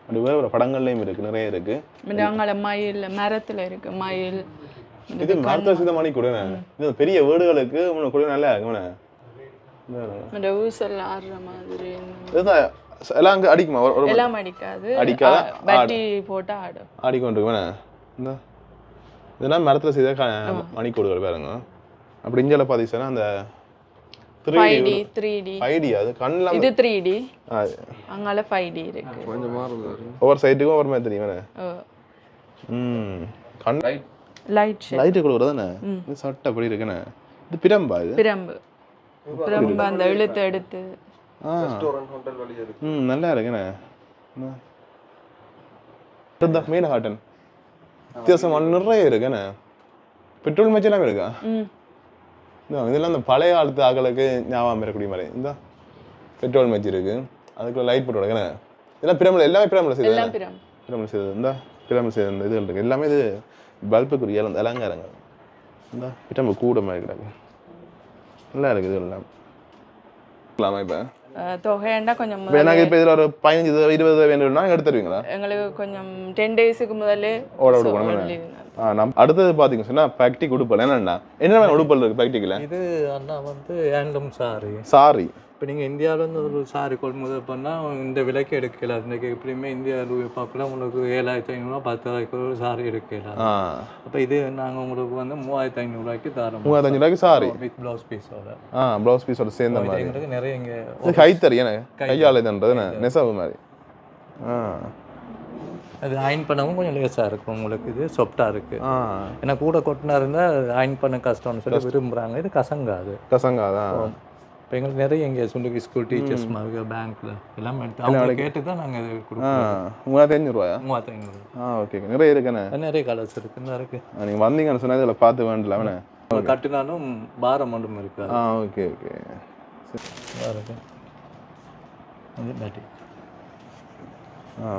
B: அப்படி வேறு படங்கள்லையும் இருக்கு, நிறைய இருக்கு.
D: அங்கே மயில் மரத்தில் இருக்கு மயில்.
B: இது மரத்தை செய்த மணி கூட இது பெரிய வீடுகளுக்கு கூட நல்லா இருக்குண்ணே.
D: இந்த ஊசல் ஆடுற மாதிரி
B: இதுதான் எல்லாம் அங்கே அடிக்குமா?
D: எல்லாம் அடிக்காது. பேட்டரி போட்டு ஆடும்.
B: ஆடிக்கொண்டு இருக்குண்ணே. இந்த இதெல்லாம் மரத்தில் செய்த மணிக்கூடுகள் பாருங்க. அப்படி இஞ்சால பார்த்தீங்கன்னா அந்த
D: 3D
B: அது கண்ணல
D: இது 3D அங்கால 5D இருக்கு.
F: கொஞ்சம் மாறுது.
B: ஒவ்வொரு சைடுக்கும் ஒவ்வொரு மாதிரி தெரியுமே. கண் லைட் கொடுக்குறதுண்ணே. இது சட்டை அப்படி இருக்குண்ணே. இது பிரம்பா? இது
D: பிரம்பு அந்த இழுத்து எடுத்து
F: ரெஸ்டாரண்ட் ஹோட்டல் வழியா இருக்கு.
B: நல்லா இருக்குண்ணே. இந்த மீன் ஹாட்டன் வித்தியாசம் நிறைய இருக்குண்ணே. பெட்ரோல் மேட்ச் எல்லாமே இருக்கா? இதெல்லாம் இந்த பழைய காலத்து ஆக்களுக்கு ஞாபகம் இருக்கக்கூடிய மாதிரி. இந்த பெட்ரோல் மேட்ச் இருக்கு, அதுக்குள்ள லைட் போட்டு விடுங்க. இதெல்லாம் பிரமிழ் எல்லாமே பிரமிழ் செய்தது. பிரமிழ் செய்தது இந்த பிரமிழ் செய்த இந்த இதுகள் இருக்கு எல்லாமே. இது பல்புக்குரிய அலங்காரங்கள். இந்த பிரம்பு கூட மாதிரி கிடக்கு. நல்லா இருக்குது இதெல்லாம். இப்போ
D: தொகைண்டா கொஞ்சம்
B: எனக்கு இப்போ இதில் ஒரு 15-20 வேணும்னா எடுத்துருவீங்களா?
D: எங்களுக்கு கொஞ்சம் 10 டேஸுக்கு முதல்லே
B: ஓட விடுவோம். அடுத்தது பார்த்தீங்கன்னு சொன்னால் ப்ராக்டிக் உடுப்பல் என்னென்னா என்ன உடுப்பல் இருக்குது ப்ராக்டிக்கில்?
A: இது அண்ணா வந்து ஹேண்ட்லூம் சாரி.
B: இப்போ
A: நீங்கள் இந்தியாவிலேருந்து ஒரு சாரி கொள்முதல் பண்ணால் இந்த விலைக்கு எடுக்கல. அதுக்கு எப்படியுமே இந்தியா பார்க்கல உங்களுக்கு 7500 10,000 ஒரு சாரி எடுக்கல. அப்போ இது நாங்கள் உங்களுக்கு வந்து 3500 தரோம்.
B: 3500 சாரி
A: வித் ப்ளவுஸ் பீஸோட.
B: ப்ளவுஸ் பீஸோட சேர்ந்த மாதிரி
A: எங்களுக்கு நிறைய இங்கே
B: கைத்தறி கையால் இதுன்றது நெசவு மாதிரி.
A: அது அயன் பண்ணவும் கொஞ்சம் லேஸாக இருக்கும் உங்களுக்கு. இது சாஃப்டாக இருக்குது. ஏன்னா கூட கொட்டினா இருந்தால் அயன் பண்ண கஷ்டம்னு சொல்லி விரும்புகிறாங்க. இது கசங்காதான். இப்போ எங்களுக்கு நிறைய இங்கே சுண்டுக்கு ஸ்கூல் டீச்சர்ஸ் மாதிரி பேங்க்கில் எல்லாம் எடுத்து அவங்க கேட்டு தான் நாங்கள் இது கொடுப்போம்.
B: 3500
A: 3500.
B: ஓகே. நிறைய இருக்குண்ணே.
A: நிறைய கலர்ஸ் இருக்குன்னு இருக்குது.
B: நீங்கள் வந்தீங்கன்னு சொன்னால் இதில் பார்த்து வேண்டலாம்ண்ணே.
A: கட்டினாலும் பாரம் மட்டும் இருக்காது.
B: Okay okay.
A: இருக்கு அது பேட்டி.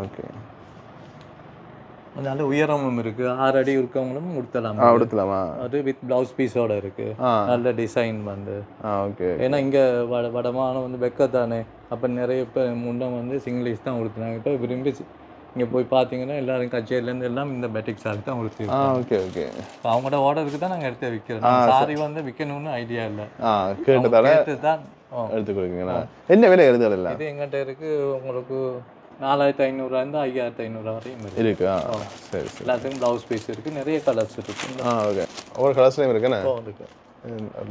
B: ஓகே.
A: நல்ல உயரமும் இருக்கு. 6 அடி இருக்கவங்களும் உடுத்தலாமா? அது வித் பிளவுஸ் பீஸோட இருக்கு. நல்ல டிசைன் வந்து.
B: ஓகே.
A: ஏன்னா இங்கே வடமானம் வந்து வெக்கத்தானே. அப்போ நிறைய பேர் முன்ன வந்து சிங்கிலீஷ் தான் உடுத்துனாங்க. இப்போ விரும்பி இங்கே போய் பார்த்தீங்கன்னா எல்லாரும் கச்சேரிலேருந்து எல்லாம் இந்த பேட்டிக் சாரி தான் உடுத்தி.
B: Okay okay.
A: அவங்களோட ஆர்டருக்கு தான் நாங்கள் எடுத்து விற்கிறோம். சாரி வந்து விற்கணும்னு ஐடியா இல்லை. கேட்டு தான்
B: எடுத்து கொடுக்குங்களா? என்ன விலை எழுதுல?
A: இது எங்கிட்ட இருக்கு உங்களுக்கு 4500 5500 வரையும்
B: இருக்கு. சரி சரி.
A: எல்லாத்துக்கும் ப்ளவுஸ் பீஸ் இருக்கு. நிறைய கலர்ஸ் இருக்கு.
B: ஓகே. ஒவ்வொரு கலர்ஸ்லையும் இருக்குண்ணே.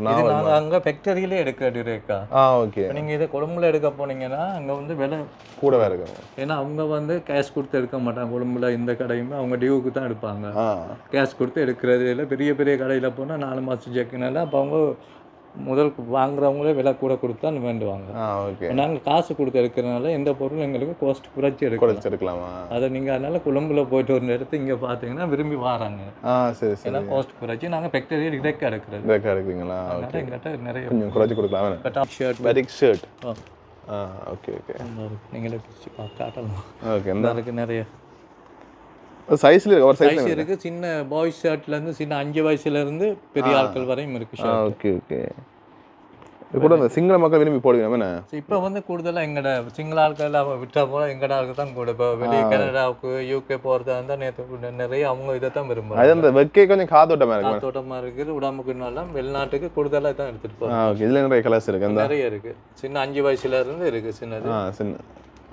A: நாங்கள் அங்கே ஃபேக்டரியிலே எடுக்க டிரெக்டா.
B: ஓகே.
A: நீங்கள் இதை கொழும்புல எடுக்க போனீங்கன்னா அங்கே வந்து விலை
B: கூடவே இருக்கும்.
A: ஏன்னா அவங்க வந்து கேஷ் கொடுத்து எடுக்க மாட்டாங்க. கொழும்புல இந்த கடையுமே அவங்க டியூக்கு தான் எடுப்பாங்க. கேஷ் கொடுத்து எடுக்கிறது இல்லை. பெரிய பெரிய கடையில் போனால் 4 மாதம் செக்குனால அப்போ அவங்க முதல் வாங்குறவங்களே விலை கூட கொடுத்தா வேண்டுவாங்க. நாங்கள் காசு கொடுத்து எடுக்கிறதுனால எந்த பொருளும் எங்களுக்கு காஸ்ட் குறைச்சி எடுக்கலாமா? அதை நீங்கள் அதனால கொழும்புல போயிட்டு ஒரு இடத்து இங்கே பார்த்தீங்கன்னா விரும்பி வராங்க.
B: சரி சரி.
A: ஏன்னா காஸ்ட் குறைச்சி நாங்கள் ஃபேக்டரியை டிரெக்டாக எடுக்கிறது.
B: எடுக்கிறீங்களா?
A: எங்கிட்ட நிறைய
B: கொஞ்சம் குறைச்சி கொடுக்கலாம்.
A: Shirt
B: batik shirt. Okay okay.
A: நீங்களே பிடிச்சி காட்டலாம்.
B: ஓகே.
A: இருக்கு நிறைய
B: சைஸ்ல இருக்கு ஒரு
A: சைஸ் இருக்கு. சின்ன பாய்ஸ் ஷர்ட்ல இருந்து சின்ன 5 வயசுல இருந்து பெரிய ஆட்கள் வரையும் இருக்கு ஷர்ட்.
B: Okay okay. இது கூட இந்த சிங்கள மக்கள் விரும்பி போடுவீங்க என்ன?
A: இப்போ வந்து கூடுதலாக எங்கட சிங்கள ஆட்கள் விட்டா போல எங்கட ஆளுக்கு தான் கூட. இப்போ வெளியே கனடாவுக்கு யூகே போகிறதா இருந்தால் நேற்று நிறைய அவங்க இதை தான் விரும்புகிறாங்க.
B: அது அந்த வெக்கே கொஞ்சம் காத்தோட்டமாக இருக்கு.
A: காத்தோட்டமாக இருக்குது. உடம்புக்கு நல்லா வெளிநாட்டுக்கு கூடுதலாக தான் எடுத்துகிட்டு போகிறாங்க.
B: ஓகே. இதில் நிறைய கலர்ஸ் இருக்குது.
A: நிறைய இருக்குது. சின்ன 5 வயசுல இருந்து இருக்குது சின்னது.
B: சின்ன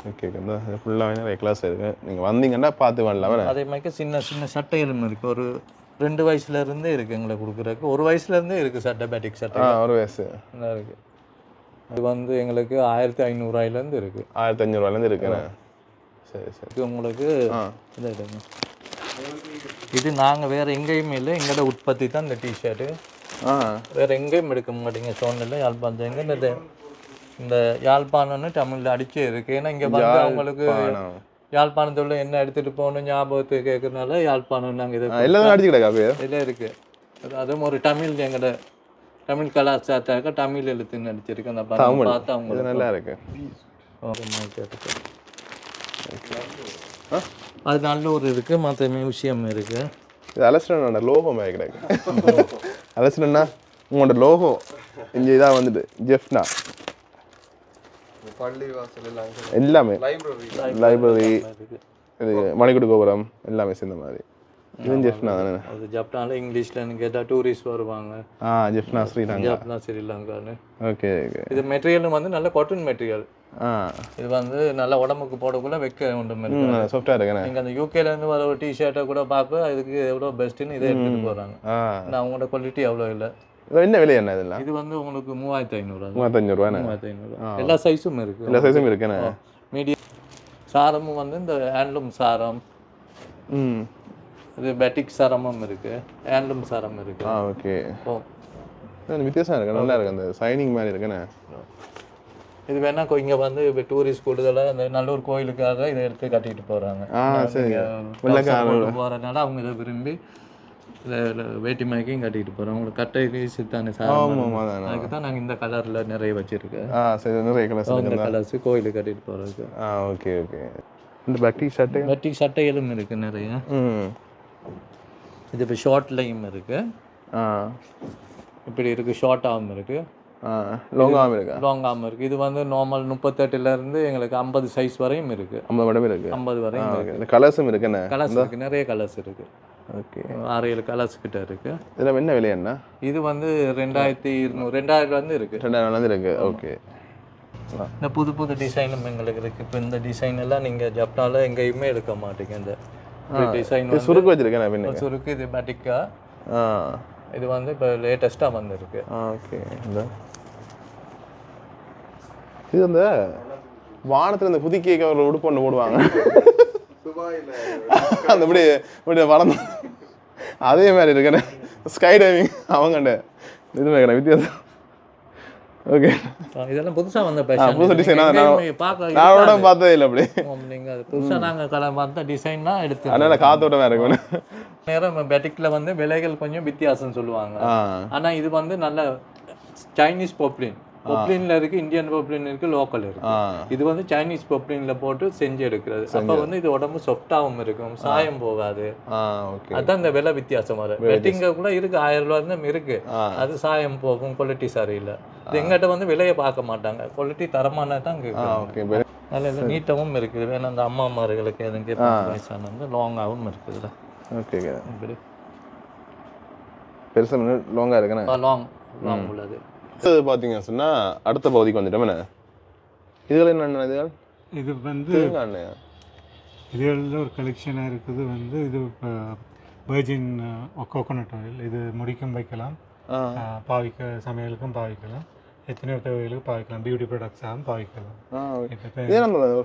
B: ஓகே. இந்த ஃபுல்லாக நிறைய கலர்ஸ் இருக்குது. நீங்கள் வந்தீங்கன்னா பார்த்து வரலாம்.
A: அதே மாதிரி சின்ன சின்ன சட்டைகளும் இருக்குது. ஒரு 2 வயசுல இருந்தே இருக்குது எங்களை கொடுக்குறதுக்கு. 1 வயசுல இருந்தே இருக்குது சட்டை, பேட்டிக் சட்டை.
B: 1 வயசு
A: இருக்குது. இது வந்து எங்களுக்கு 1500 ரூபாயிலேருந்து இருக்குது.
B: 1500 ரூபாயிலேருந்து இருக்குண்ணே. சரி சரி.
A: உங்களுக்கு இது நாங்கள் வேறு எங்கேயுமே இல்லை, எங்களோட உற்பத்தி தான் இந்த டிஷர்ட்டு. வேறு எங்கேயும் எடுக்க மாட்டீங்க. சோனில் யாழ்ப்பாணம் எங்கே இந்த யாழ்ப்பாணம்னு தமிழில் அடிச்சே இருக்குது. ஏன்னா இங்கே வந்து அவங்களுக்கு யாழ்ப்பாணத்தில் என்ன எடுத்துகிட்டு போகணும் ஞாபகத்துக்கு கேட்கறதுனால யாழ்ப்பாணம் நாங்கள் இது
B: எல்லாம் அடிச்சுக்கிட்டா
A: இதில் இருக்குது. அதுவும் ஒரு தமிழ் எங்களோட தமிழ் கலாச்சாரத்தாக தமிழ் எழுத்துன்னு நடிச்சிருக்கு. அந்த பார்த்து அவங்க
B: நல்லா இருக்கு.
A: அது நல்ல ஒரு இருக்குது. மற்ற மியூசியம் இருக்குது.
B: இது அலசினா லோகோ மாதிரி கிடையாது. அலசினா உங்களோட லோகோ இங்கே இதாக வந்துட்டு ஜெஃப்னா
F: பள்ளி வாசல்
B: எல்லாமே லைப்ரரி
A: இருக்குது.
B: இது மணிக்கூட கோபுரம் எல்லாமே சேர்ந்த மாதிரி. இது ஜெஃப்னா தானே?
A: அது ஜப்னால இங்கிலீஷ்லன்னு கேட்டால் டூரிஸ்ட் வருவாங்க.
B: ஜெஃப்னா ஸ்ரீலங்கா.
A: ஜப்னா ஸ்ரீலங்கான்னு.
B: Okay okay.
A: இது மெட்டீரியலும் வந்து நல்ல காட்டன் மெட்டீரியல். இது வந்து நல்ல உடம்புக்கு போடக்குள்ள வைக்க ஒன்றும் இருக்கு.
B: சாஃப்டாக இருக்கு.
A: நீங்கள் அந்த யூகேலேருந்து வர ஒரு டிஷர்ட்டை கூட பார்ப்ப இதுக்கு எவ்வளோ பெஸ்ட்டுன்னு இதை எடுத்துகிட்டு போகிறாங்க. அவங்களோட குவாலிட்டி அவ்வளோ இல்லை.
B: என்ன விலை என்ன இதெல்லாம்?
A: இது வந்து உங்களுக்கு 3500.
B: 3500.
A: 3500. எல்லா சைஸும் இருக்குது.
B: எல்லா சைஸும் இருக்குண்ணே. மீடியம்
A: சாரமும் வந்து இந்த ஹேண்ட்லூம் சாரம், இது பேட்டிக் சாரமும் இருக்குது, ஹேண்ட்லூம் சாரம் இருக்குது.
B: ஓகே. வித்தியாசம் இருக்கு, நல்லா இருக்கு. அந்த சைனிங் மாதிரி இருக்குண்ணே.
A: இது வேணா இங்கே வந்து இப்போ டூரிஸ்ட் கூடுதலாக இந்த நல்லூர் கோயிலுக்காக இதை எடுத்து கட்டிட்டு போகிறாங்க. போகிறதுனால அவங்க இதை விரும்பி இதில் வேட்டி மேக்கையும் கட்டிட்டு போகிறோம். உங்களுக்கு கட்டை தானே சார், அதுக்கு தான் நாங்கள் இந்த கலரில் நிறைய வச்சுருக்கேன்.
B: நிறைய கலர்ஸ்
A: இந்த கலர்ஸு கோயிலுக்கு கட்டிட்டு போகிறதுக்கு.
B: Okay okay. இந்த பேட்டிக் சட்டை,
A: பேட்டிக் சட்டைகளும் இருக்குது நிறைய. இது இப்போ ஷார்ட்லையும் இருக்குது, இப்படி இருக்குது, ஷார்ட்டாகவும் இருக்குது,
B: லாங்காகவும் இருக்குது.
A: லாங்காகவும் இருக்குது. இது வந்து நார்மல் 38லேருந்து எங்களுக்கு 50 சைஸ் வரையும் இருக்குது.
B: 50 வரையும் இருக்குது.
A: 50 வரையும் இருக்குது.
B: இந்த கலர்ஸும் இருக்குண்ணே.
A: கலர்ஸ் இருக்குது, நிறைய கலர்ஸ் இருக்குது.
B: ஓகே.
A: 6-7 கலர்ஸ் கிட்ட இருக்குது.
B: இதில் என்ன விலை என்ன? இது
A: வந்து 2200, 2000 இருக்குது.
B: 2000 இருக்குது. ஓகே.
A: இந்த புது புது டிசைனும் எங்களுக்கு இருக்குது. இப்போ இந்த டிசைன் எல்லாம் நீங்கள் ஜப்னால எங்கேயுமே எடுக்க மாட்டீங்க. இந்த டிசைன்
B: சுருக்கு வச்சிருக்கேன்.
A: சுருக்கு இது பேட்டிக்கா. இது வந்து இப்போ லேட்டஸ்ட்டாக வந்துருக்கு.
B: ஓகே. இது அந்த வானத்தில் இந்த புதுக்கேக்க ஒரு உடுப்பு ஒன்று போடுவாங்க அந்த இப்படி வளர்ந்து அதே மாதிரி இருக்கேன். ஸ்கை டைவிங் அவங்கண்ட இது வைக்கிறேன் வித்தியாசம். ஓகே. இதெல்லாம் புதுசாக வந்த புது டிசைனாக நான் பார்த்ததே இல்லை. அப்படி நீங்கள் அது புதுசாக நாங்கள் பார்த்த டிசைன்லாம் எடுத்து அதனால் காத்தோட்டமாக இருக்கும். நேரம் பேட்டிக்கில் வந்து விலைகள் கொஞ்சம் வித்தியாசம் சொல்லுவாங்க. ஆனால் இது வந்து நல்ல சைனீஸ் பொப்ளின். பொப்ளின்ல இருக்கு, இந்தியன் பொப்ளின் இருக்கு, லோக்கல் இருக்கு. இது வந்து சைனீஸ் பொப்ளின்ல போட்டு செஞ்சு எடுக்கிறது. அப்ப வந்து இது உடம்பு சாஃப்டாவும் இருக்கும், சாயம் போகாது. அதான் இந்த விலை வித்தியாசம் வரும். வெட்டிங்க கூட இருக்கு, 1000 ரூபாய் இருக்கு, அது சாயம் போகும், குவாலிட்டி சரியில்லை. இது எங்கிட்ட வந்து விலையை பார்க்க மாட்டாங்க, குவாலிட்டி தரமானதான் கேட்கும். நல்ல நீட்டாகவும் இருக்குது. வேணா அந்த அம்மாமார்களுக்கு எதுக்கு வயசான வந்து லாங்காகவும் இருக்குதுல. ஓகே. இப்படி பெருசாக லாங்காக இருக்குண்ணே. லாங் உள்ளது. பார்த்தீங்கன்னு சொன்னால் அடுத்த பகுதிக்கு வந்துட்டோமே. இதில் என்ன இதுகள்? இது வந்து இதில் ஒரு கலெக்ஷனாக இருக்குது. வந்து இது வெர்ஜின் கோகோனட் ஆயில். இது முடிக்கும் வைக்கலாம், பாவிக்க சமையலுக்கும் பாவிக்கலாம், எத்தனையோ தேவைகளுக்கு பாவிக்கலாம், பியூட்டி ப்ராடக்ட்ஸாகவும் பாவிக்கலாம்.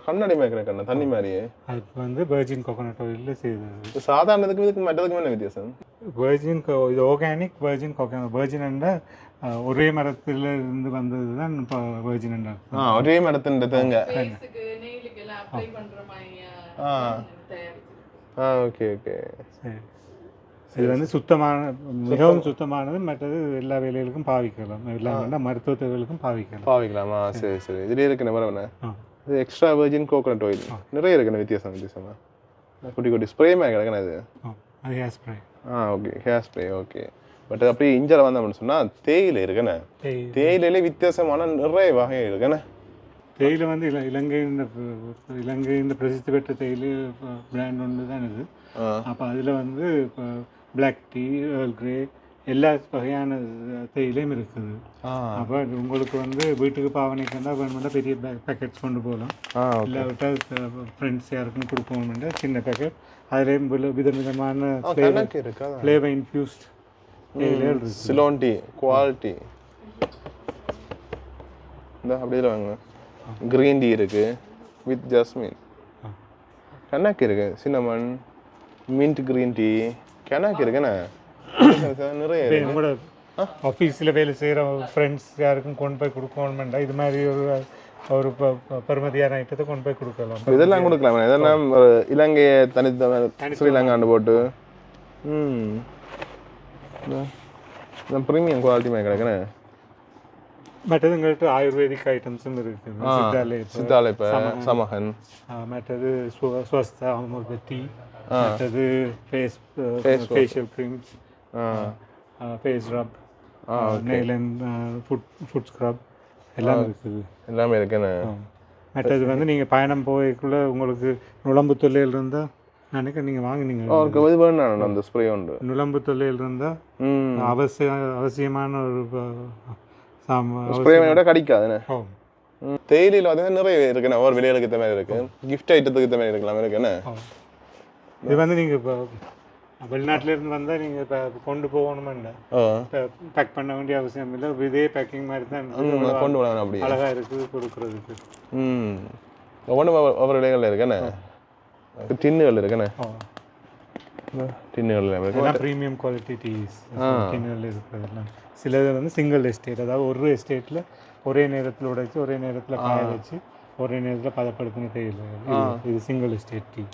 B: கண்ணாடி மேய்க்கிற தண்ணி மாதிரியே அது வந்து வெர்ஜின் கோகோனட் ஆயிலில் செய்யுது. சாதாரணத்துக்கு இதுக்கு மற்றதுக்கு என்ன வித்தியாசம்? வெர்ஜின் இது ஆர்கானிக் வெர்ஜின் கோகோனட். வெர்ஜின் என்ற ஒரே மரத்தில் இருந்து வந்தது தான் இப்போ வெர்ஜின் என்ற. ஒரே மரத்தின் தேங்க. Okay okay. சரி. இது வந்து சுத்தமான, மிகவும் சுத்தமானது. மற்றது எல்லா வேலைகளுக்கும் பாவிக்கலாம், எல்லாம் மருத்துவ தேவைகளுக்கும் பாவிக்கலாமா? சரி சரி. இதுலேயே இருக்குண்ணே. வரவண்ணே இது எக்ஸ்ட்ரா வெர்ஜின் கோகோனட் ஆயில் நிறைய இருக்குண்ணே. வித்தியாசமா குட்டி குட்டி ஸ்ப்ரே மாதிரி கிடக்குண்ணே இது.
E: அது hair spray.
B: Okay, hair spray. Okay. But அப்படியே இஞ்சில் வந்தோம்னு சொன்னால் தேயிலை இருக்குண்ணே. தேயிலையிலே வித்தியாசமான நிறைய வகை இருக்குண்ணே.
E: தேயிலை வந்து இலங்கையின் பிரசித்தி பெற்ற தேயிலை பிராண்ட் ஒன்று தான் இது. அப்போ அதில் வந்து இப்போ பிளாக் டீ, ஏர்ல் கிரே எல்லா வகையான தேயிலையும் இருக்குது. அப்போ உங்களுக்கு வந்து வீட்டுக்கு பாவனைக்கு வந்தால் வேணுமெண்டா பெரிய பேக்கெட்ஸ் கொண்டு போகலாம். இல்லாவிட்டால் ஃப்ரெண்ட்ஸ் யாருக்குன்னு கொடுப்போம்னா சின்ன பேக்கெட். அதுலேயும் விதவிதமான ஃப்ளேவர் இன்ஃப்யூஸ்ட் தேயிலைகள் இருக்குது.
B: சிலோன் டீ குவாலிட்டி இந்த அப்படியே வாங்க. க்ரீன் டீ இருக்குது வித் ஜஸ்மின். கணக்கு இருக்குது. சின்னமன், மின்ட் க்ரீன் டீ கணக்கு இருக்குண்ணே. நிறைய
E: உங்களோட ஆஃபீஸில் வேலை செய்கிற ஃப்ரெண்ட்ஸ் யாருக்கும் கொண்டு போய் கொடுக்கணுமெண்டா இது மாதிரி ஒரு பெருமதியான ஐட்டத்தை கொண்டு போய் கொடுக்கலாம்.
B: இதெல்லாம் கொடுக்கலாம். இதெல்லாம் இலங்கையை தனித்த ஸ்ரீலங்காண்டு போட்டு ப்ரீமியம் குவாலிட்டி மாதிரி கிடக்குண்ணே.
E: மற்றது எங்கள்கிட்ட ஆயுர்வேதிக் ஐட்டம்ஸும் இருக்குது.
B: சித்தாலைப்ப, சமகன்.
E: மற்றது ஸ்வஸ்தா அமுர்வதி. மற்றது facial creams, face rub, nail and foot scrub எல்லாம் இருக்குது.
B: எல்லாமே இருக்குண்ணே.
E: மற்றது வந்து நீங்கள் பயணம் போய்க்குள்ள உங்களுக்கு நுழம்பு தொல்லையில் இருந்தால் நினைக்க நீங்கள் வாங்கினீங்க.
B: அந்த ஸ்ப்ரே உண்டு.
E: நுழம்பு தொல்லையில் இருந்தால் அவசியமான ஒரு
B: ஸ்ப்ரேவோட கிடைக்காதுண்ணே. தேயிலையில் பார்த்தீங்கன்னா நிறைய இருக்குண்ணே. ஒவ்வொரு விலைகளுக்கு ஏற்ற மாதிரி இருக்குது. கிஃப்ட் ஐட்டத்துக்கு ஏற்ற மாதிரி இருக்கலாம் இருக்குண்ணே.
E: இது வந்து நீங்கள் இப்போ வெளிநாட்டிலேருந்து வந்தால் நீங்கள் இப்போ கொண்டு போகணுமெண்டா பேக் பண்ண வேண்டிய அவசியம் இல்லை. இதே பேக்கிங் மாதிரி தான்
B: கொண்டு போகலாம். அப்படி
E: அழகாக இருக்குது கொடுக்குறதுக்கு.
B: ஒவ்வொன்றும் ஒவ்வொரு விலைகளில் இருக்குண்ணே. டின்னுகள் இருக்குண்ணே. டின்னுகள்
E: ப்ரீமியம் குவாலிட்டி டீஸ் டின்னுகள் இருக்கிறதெல்லாம். சிலது வந்து சிங்கிள் எஸ்டேட், அதாவது ஒரு எஸ்டேட்டில் ஒரே நேரத்தில் உடைச்சி ஒரே நேரத்தில் காய வச்சு ஒரே நேரத்தில் பதப்படுத்தின தேயிலை. இது சிங்கிள் எஸ்டேட் டீ.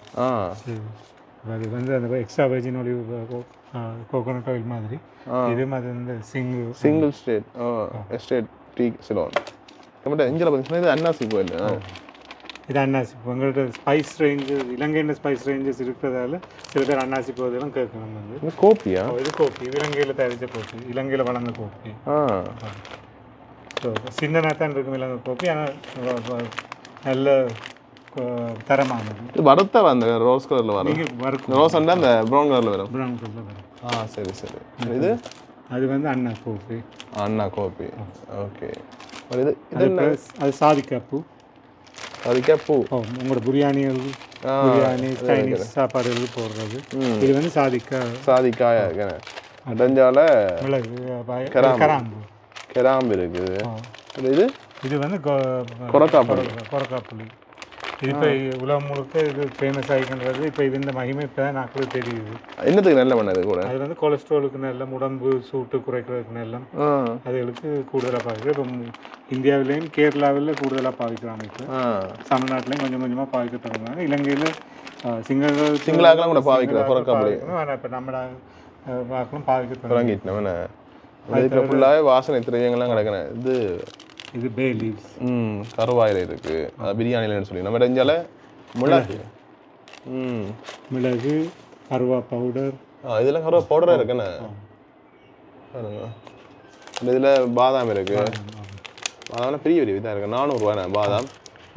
E: அது வந்து அந்த extra virgin olive coconut oil மாதிரி. இது மாதிரி வந்து சிங்கிள்
B: எஸ்டேட் டீ சிலோன். இஞ்சில் பார்த்தீங்கன்னா இது அன்னாசி கோயில்.
E: இது அன்னாசி. எங்கள்கிட்ட ஸ்பைஸ் ரேஞ்சஸ், இலங்கையில் ஸ்பைஸ் ரேஞ்சஸ் இருக்கிறதால சில பேர் அன்னாசி போதெல்லாம் கேட்கணும். வந்து
B: கோப்பியா?
E: இது கோப்பி. இது இலங்கையில் தயாரித்த கோப்பி, இலங்கையில் வளர்ந்த கோப்பி. ஸோ சின்னதாக தான் இருக்கும் இலங்கை கோப்பி. ஆனால் நல்ல தரமானது.
B: வறுத்த அந்த ரோஸ் கலரில் வரும். ரோஸ் வந்து அந்த ப்ரௌன் கலரில் வரும்.
E: ப்ரௌன் கலரில் வரும்.
B: சரி சரி. இது
E: அது வந்து அண்ணா கோப்பி.
B: அண்ணா கோப்பி. ஓகே.
E: அது சாதிக்காப்பூ.
B: சாதிக்காப்பூ
E: உங்களோட பிரியாணி சைனீஸ் சாப்பாடுகள் போடுறது. இது வந்து
B: சாதிக்காயா இருக்கேன். அடைஞ்சால
E: மிளகு,
B: கிராம்பு இருக்குது. இது வந்து கொரக்காப்புளி.
E: இது இப்போ உலகம் முழுக்க இது ஃபேமஸ் ஆகிக்கின்றது. இப்போ இது இந்த மகிமை இப்போ தான் நாட்களுக்கு தெரியுது.
B: என்னத்துக்கு நல்ல பண்ணது கூட?
E: அது வந்து கொலஸ்ட்ராலுக்கு நல்ல, உடம்பு சூட்டு குறைக்கிறதுக்கு நல்ல, அதுகளுக்கு கூடுதலாக பாவிக்கிறோம். இப்போ இந்தியாவிலேயும் கேரளாவில் கூடுதலாக பாவிக்கிறாங்க. இப்போ தமிழ்நாட்டிலையும் கொஞ்சம் கொஞ்சமாக பாவிக்க தொடங்குவாங்க. இலங்கையில்
B: சிங்களாக்கெல்லாம் கூட பாவிக்கிறோம் கொரக்காப்புளி.
E: ஆனால் இப்போ நம்ம வாக்கெல்லாம் பாவிக்க
B: தொடங்கிட்டோம். அது ஃபுல்லாகவே வாசனை திரவியங்கள்லாம் கிடக்குறேன்.
E: இது பே லீவ்ஸ்.
B: கருவாயில் இருக்குது. அது பிரியாணிலன்னு சொல்லி நம்ம இடைஞ்சால
E: மிளகு, கருவா பவுடர்.
B: இதெல்லாம் கருவா பவுடராக இருக்குண்ணே. இந்த இதில் பாதாம் இருக்குது. பாதாம்னா பெரிய பெரிய இதாக இருக்குது. 400 ரூபாண்ணே பாதாம்.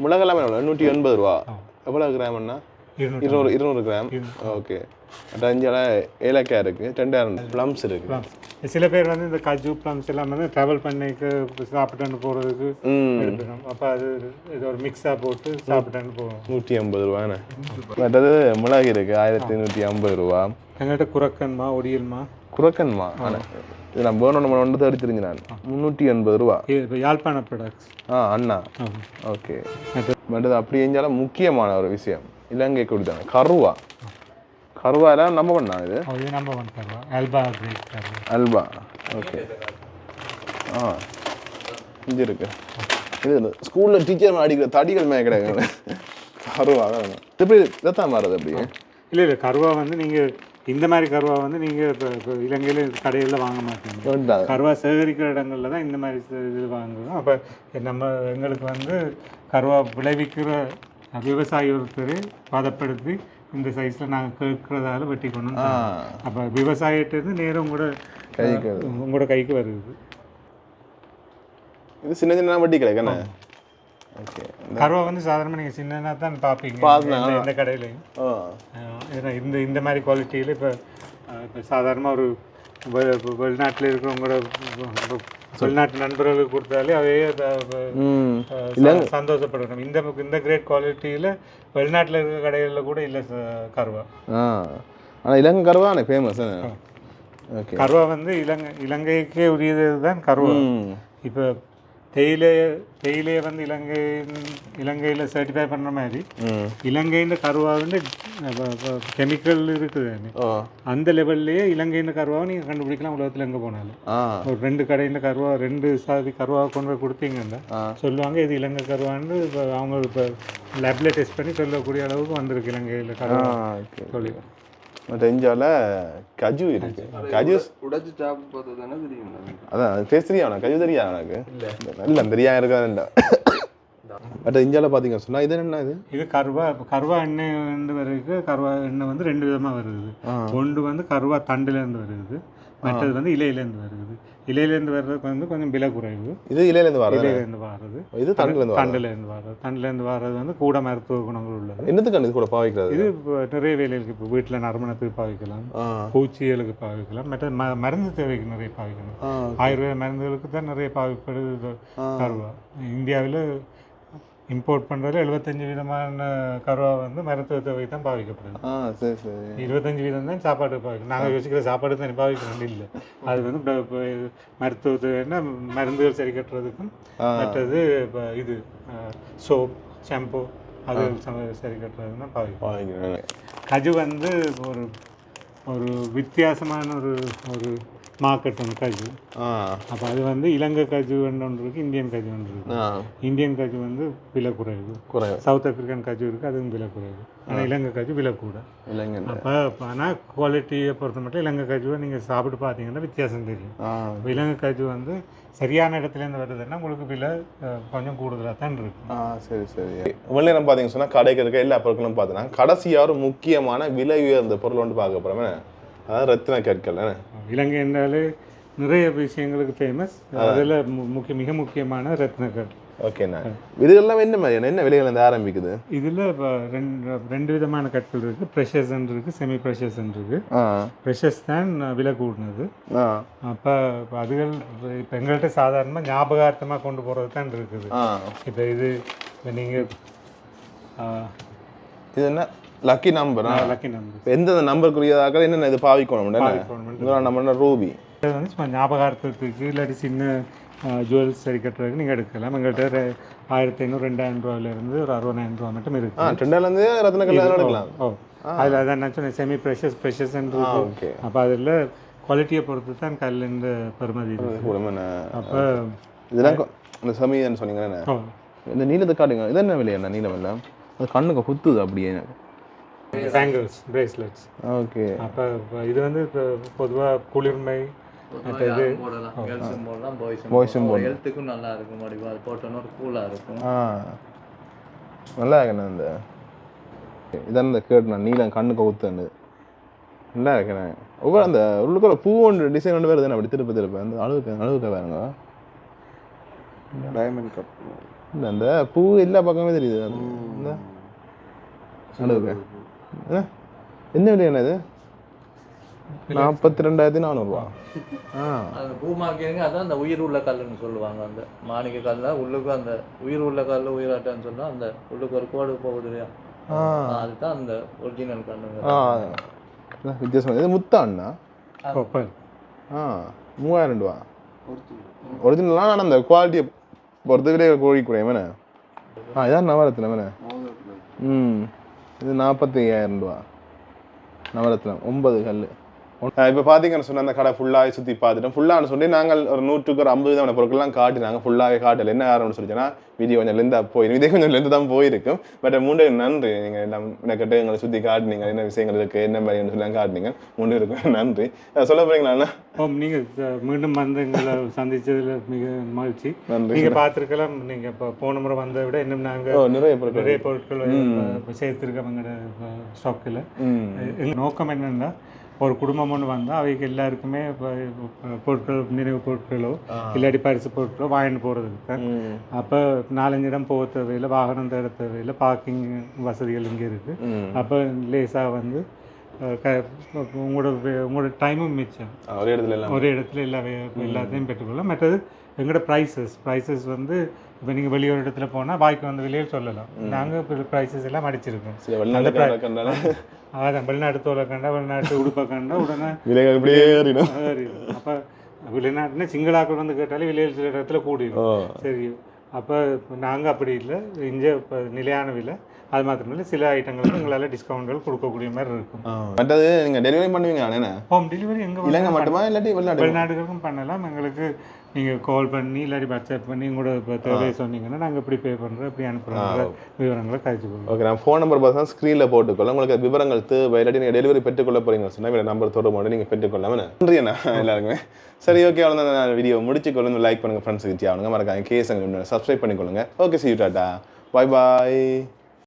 B: மிளகெல்லாம் எவ்வளோ? 180 ரூபா. எவ்வளோ கிராம்னா? 200 கிராம். ஓகே. அஞ்சால ஏலக்காய் இருக்குது. 2000 ப்ளம்ஸ் இருக்குது.
E: சில பேர் வந்து இந்த கஜு ப்ளம்ஸ் எல்லாம் வந்து ட்ராவல் பண்ணிக்கு சாப்பிட்டு போகிறதுக்கு எடுத்துக்கணும். அப்போ அது இது ஒரு மிக்ஸாக போட்டு சாப்பிட்டு போவோம்.
B: 150 ரூபாண்ணே. மற்றது மிளகு இருக்குது. 1150 ரூபா.
E: எங்கள்கிட்ட குரக்கன்மா, ஒடியல்மா.
B: குரக்கன்மா ஆனால் இது நான் வேணும் ஒன்று தேடி தெரிஞ்சு நான் 380 ரூபா.
E: இப்போ யாழ்ப்பாண ப்ராடக்ட்ஸ்.
B: அண்ணா. ஓகே. மற்றது அப்படி செஞ்சாலும் முக்கியமான ஒரு விஷயம் இலங்கை கொடுத்தாங்க கருவா. கருவாலாம் நம்ம பண்ணா இது
E: நம்ம பண்ணுறோம். Alpha grade
B: alpha. ஓகே. இங்கே இருக்கு. இது ஸ்கூலில் டீச்சர் அடிக்கிற தடிகள் மேலே கிடையாது. கருவா தான் எப்படி இதைத்தான் மாறுது அப்படியே?
E: இல்லை கருவா வந்து நீங்கள் இந்த மாதிரி கருவா வந்து நீங்கள் இப்போ இலங்கையில் கடையில் வாங்க மாட்டீங்க. கருவா சேகரிக்கிற இடங்களில் தான் இந்த மாதிரி இது வாங்குவோம். அப்போ எங்களுக்கு வந்து கருவா விளைவிக்கிற விவசாயி ஒருத்தர் பதப்படுத்தி இந்த சைஸில் நாங்கள் கேட்குறதால வெட்டி கொண்டு அப்போ விவசாயிட்டிருந்து நேரம் உங்களோட கைக்கு வருது.
B: இது சின்ன சின்ன வட்டி கிடைக்கண்ணே. ஓகே.
E: கருவா வந்து சாதாரணமாக நீங்கள் சின்னதாக தான் பார்ப்பீங்க இந்த கடையிலையும். ஏன்னா இந்த மாதிரி குவாலிட்டியில் இப்போ சாதாரணமாக ஒரு வெளிநாட்டில் இருக்கிறவங்களோட வெளிநாட்டு நண்பர்களுக்கு கொடுத்தாலே அவையே சந்தோஷப்படணும். இந்த கிரேட் குவாலிட்டியில் வெளிநாட்டில் இருக்கிற கடைகளில் கூட இல்லை கருவா.
B: ஆனால் இலங்கை கருவா ஃபேமஸ். ஓகே.
E: கருவா வந்து இலங்கைக்கே உரியது தான் கருவா. இப்போ தேயிலையை வந்து இலங்கையில் சர்டிஃபை பண்ணுற மாதிரி இலங்கையின் கருவா வந்து கெமிக்கல் இருக்குது. அந்த லெவல்லையே இலங்கையின் கருவாவை நீங்கள் கண்டுபிடிக்கலாம் உலகத்தில் எங்கே போனாலும். ஒரு 2 கடையின் கருவா 2 சாதி கருவாவை கொண்டு போய் கொடுத்தீங்கன்னா சொல்லுவாங்க இது இலங்கை கருவான்னு. இப்போ அவங்க இப்போ லேபில் டெஸ்ட் பண்ணி சொல்லக்கூடிய அளவுக்கு வந்திருக்கு இலங்கையில் கருவா சொல்லி.
B: தெரிஞ்சால கஜு இருக்கு. கஜு
F: உடைச்சு சாப்பிட்டு பார்த்தா தானே தெரியும்.
B: அதான் டேஸ்ட் தெரியும். கஜு தெரியாது எனக்கு. இல்லை தெரியாது இருக்கா இல்லை. பட் இந்தியாவில் பார்த்தீங்கன்னு சொன்னால் இது என்ன இது
E: கருவா எண்ணெய் வந்து வருது. கருவா எண்ணெய் வந்து 2 விதமாக வருது. ஒன்று வந்து கருவா தண்டுலேருந்து வருது, மற்றது வந்து இலையிலேருந்து வருது. இலையிலேருந்து வர்றதுக்கு வந்து கொஞ்சம் விலை குறைவு.
B: இது இலையிலேருந்து வர்றது. இது
E: தண்டுலேருந்து வர்றது வந்து கூட மருத்துவ குணங்கள் உள்ளது.
B: என்னத்துக்கு இது கூட பாவிக்கிறது? இது
E: நிறைய வேலைகளுக்கு இப்போ வீட்டில் நறுமணத்துக்கு பாவிக்கலாம், பூச்சிகளுக்கு பாவிக்கலாம், மற்ற மருந்து தேவைக்கு நிறைய பாவிக்கணும். ஆயுர்வேத மருந்துகளுக்கு தான் நிறைய பாவிப்படுது கருவா. இந்தியாவில் இம்போர்ட் பண்ணுறதுல 75 விதமான கருவா வந்து மருத்துவ தேவை தான் பாவிக்கப்படுது. 25 வீதம் தான் சாப்பாடு பாவிக்கணும். நாங்கள் யோசிக்கிற சாப்பாடு தான் பாவிக்கணும் இல்லை. அது வந்து மருத்துவ தேவைன்னா மருந்துகள் சரி கட்டுறதுக்கும், மற்றது இப்போ இது சோப் ஷாம்பு அது சரி கட்டுறதுக்கு தான் பாவிக்கணும். கஜு வந்து ஒரு வித்தியாசமான ஒரு மார்க்கெட் ஒன்று கஜு. அப்போ அது வந்து இலங்கை கஜு ஒன்று இருக்குது, இந்தியன் கஜு ஒன்று இருக்குது. இந்தியன் கஜு வந்து விலை குறைவு. சவுத் ஆப்பிரிக்கன் கஜு இருக்குது, அதுவும் விலை குறைவு. ஆனால் இலங்கை கஜு விலை கூட. அப்போ ஆனால் குவாலிட்டியை பொறுத்த மட்டும் இலங்கை கஜுவை நீங்கள் சாப்பிட்டு பார்த்தீங்கன்னா வித்தியாசம் தெரியும். இலங்கை கஜு வந்து சரியான இடத்துலேருந்து வருதுன்னா உங்களுக்கு விலை கொஞ்சம் கூடுதலாக தான் இருக்கும்.
B: சரி சரி. இவ்வளோ நேரம் பார்த்தீங்கன்னு சொன்னால் கடைக்கு இருக்க எல்லா பொருட்களும் பார்த்தீங்கன்னா கடைசியாக ஒரு முக்கியமான விலை உயர்ந்த பொருள் ஒன்று பார்க்க போகிறோமே, அதாவது ரத்தின கற்கள்.
E: இலங்கை என்றாலே நிறைய விஷயங்களுக்கு ஃபேமஸ். அதில் மிக முக்கியமான ரத்னக்கல்.
B: ஓகேண்ணா. இதெல்லாம் என்ன மாதிரி என்ன விலைகள் வந்து ஆரம்பிக்குது?
E: இதில் இப்போ 2 விதமான கற்கள் இருக்குது. ப்ரெஷர்ஸ் இருக்குது, செமி ப்ரெஷர்ஸ் இருக்குது. ப்ரெஷர்ஸ் தான் விலை கூடினது. அப்போ அதுகள் இப்போ எங்கள்கிட்ட சாதாரணமாக ஞாபகார்த்தமாக கொண்டு போகிறது தான் இருக்குது. இப்போ இது நீங்கள்
B: இது என்ன லக்கி நம்பர்?
E: Lucky number.
B: எந்தெந்த நம்பருக்குரியதாக என்னென்ன இது பாவிக்கணும்? நம்ம ரூபி
E: இது வந்து சும்மா ஞாபகார்த்தத்துக்கு இல்லாட்டி சின்ன ஜுவல்ஸ் சரி கட்டுறதுக்கு நீங்கள் எடுக்கலாம். எங்கள்கிட்ட 1500 2000 ரூபாயிலிருந்து ஒரு 60,000 ரூபா மட்டும் இருக்குது.
B: 2000லேருந்து ரத்னக்கல் எடுக்கலாம்.
E: அதில் அதான் நான் சொன்னேன் செமி ப்ரெஷர்ஸ் இருக்கு. அப்போ அதில் குவாலிட்டியை பொறுத்து தான் கல் இந்த பெருமதி. அப்போ
B: இதெல்லாம் இந்த சமீன்னு சொன்னீங்கன்னா இந்த நீளத்தை காட்டுங்க. இது என்ன விலை? என்ன நீளம் இல்லை, அது கண்ணுக்கு குத்துது அப்படியே.
E: Bangles, bracelets.
B: ஓகே.
E: அப்போ இது வந்து இப்போ பொதுவாக குளிர்மை
A: நல்லா இருக்கும். அது போட்டோன்னா கூலாக இருக்கும்.
B: நல்லா இருக்கேண்ணா. இந்த இதான் இந்த கேட்டு நான் நீளம் கண்ணுக்கு குத்துன்னு நல்லா இருக்கேண்ணே. ஒவ்வொரு அந்த உள்ளுக்குள்ள பூ ஒன்று டிசைன் ஒன்று வருது. அப்படி திருப்ப அந்த அளவுக்கு வேறுங்க
F: டைமண்ட் கப்.
B: இல்லை அந்த பூ எல்லா பக்கமே தெரியுது. இந்த அளவுக்கு என்ன விலையாண்ணா இது? 42,400
A: அந்த பூமாக்கிங்க. அதான் அந்த உயிர் உள்ள கல்லுன்னு சொல்லுவாங்க. அந்த மாணிக்க கல்ல உள்ளுக்கு அந்த உயிர் உள்ள கல் உயிராட்டான்னு சொன்னால் அந்த உள்ளுக்கு ஒரு கோடு போகுது இல்லையா, அதுதான் அந்த ஒரிஜினல் கல்லுங்க.
B: வித்தியாசம். இது முத்தாண்ணா 3000 ரூபா ஒரிஜினலாக. ஆனால் அந்த குவாலிட்டியை பொறுத்த விட கோழி குறையமேண்ணே. இதான் நவரத்னமேண்ணே. இது 45,000 ரூபா நவரத்னம். 9 கல். இப்போ பார்த்தீங்கன்னு சொன்னால் அந்த கடை ஃபுல்லாகவே சுற்றி பார்த்துட்டோம். ஃபுல்லான்னு சொல்லி நாங்கள் ஒரு 100க்கு ஒரு 50 விதமான பொருட்கள்லாம் காட்டினாங்க. ஃபுல்லாகவே காட்டல. என்ன காரணம்னு சொல்லிச்சுன்னா வீடியோ கொஞ்சம் லெந்தாக போயிடும். இதே கொஞ்சம் லெந்து தான் போயிருக்கும். பட் மூன்று நன்றி, நீங்கள் எல்லாம் எனக்கிட்ட எங்களை சுற்றி காட்டினீங்க, என்ன விஷயங்கள் இருக்குது, என்ன மாதிரி சொல்லி காட்டினீங்க. மூன்று இருக்கும் நன்றி. சொல்ல போறீங்களா?
E: நீங்கள் மீண்டும் வந்து எங்களை சந்திச்சதில் மிக மகிழ்ச்சி.
B: நன்றி.
E: நீங்கள் பார்த்துருக்கலாம். நீங்கள் இப்போ போன முறை வந்ததை விட இன்னும் நாங்கள்
B: நிறைய
E: பொருட்கள் சேர்த்துருக்கோம் எங்களோட ஸ்டாக்கில். எங்கள் நோக்கம் என்னென்னா, ஒரு குடும்பம் ஒன்று வந்தால் அவைக்கு எல்லாருக்குமே பொருட்கள், நினைவு பொருட்களோ இல்லாட்டி பரிசு பொருட்களோ வாங்கிட்டு போகிறதுக்கு தான். அப்போ 4-5 இடம் போக தேவையில்லை, வாகனம் தேட தேவையில்லை, பார்க்கிங் வசதிகள் இங்கே இருக்குது. அப்போ லேசாக வந்து உங்களோட டைமும் மிச்சம், ஒரே இடத்துல எல்லாத்தையும் பெற்றுக்கொள்ளலாம். மற்றது எங்களோட ப்ரைஸஸ் வந்து இப்போ நீங்கள் வெளியூர் இடத்துல போனால் வாய்க்கு வந்த விலையில் சொல்லலாம். நாங்கள் ப்ரைஸஸ் எல்லாம் அடிச்சிருக்கோம். அதான் வெளிநாட்டு தோலை கண்டா, வெளிநாட்டு உடுப்பை கண்டா உடனே அப்போ வெளிநாட்டுனா சிங்களாக்கள் வந்து கேட்டாலே விலையில் சில இடத்துல கூடிடும். சரி, அப்போ நாங்கள் அப்படி இல்லை, இங்கே இப்போ நிலையான விலை. அது மாத்திரம் இல்லை, சில ஐட்டங்களுக்கு எங்களால் டிஸ்கவுண்ட்கள் கொடுக்கக்கூடிய மாதிரி இருக்கும்.
B: மற்றது நீங்கள் டெலிவரி பண்ணுவீங்க?
E: ஹோம் டெலிவரி எங்கே
B: இலங்கை மட்டுமா இல்லாட்டி
E: வெளிநாடுகளுக்கும் பண்ணலாம். எங்களுக்கு நீங்கள் கால் பண்ணி இல்லாட்டி வாட்ஸ்அப் பண்ணி உங்களோட இப்போ தேவையை சொன்னீங்கன்னா நாங்கள் எப்படி பே பண்ணுறோம், எப்படி அனுப்புகிறோங்கிற விவரங்களை கழிச்சுக்கொள்வோம்.
B: ஓகே, நான் ஃபோன் நம்பர் பார்த்தா ஸ்க்ரீனில் போட்டுக்கொள்ள. உங்களுக்கு விவரங்கள் தேவை இல்லாட்டி நீங்கள் டெலிவரி பெற்றுக்கொள்ள போகிறீங்க சொன்னால் நம்பர் தொடர்பு நீங்கள் பெற்றுக்கொள்ளாமல். நன்றி அண்ணா எல்லாருக்குமே. சரி, ஓகே, அவ்வளோதான். வீடியோ முடிச்சுக்கொள்ளுங்க. லைக் பண்ணுங்கள், ஃப்ரெண்ட்ஸுக்கு ஆகணுங்க, மறக்காங்க. கேஸ் சப்ஸ்கிரைப் பண்ணிக்கொள்ளுங்க. ஓகே, see you, டாட்டா, பாய் பாய்.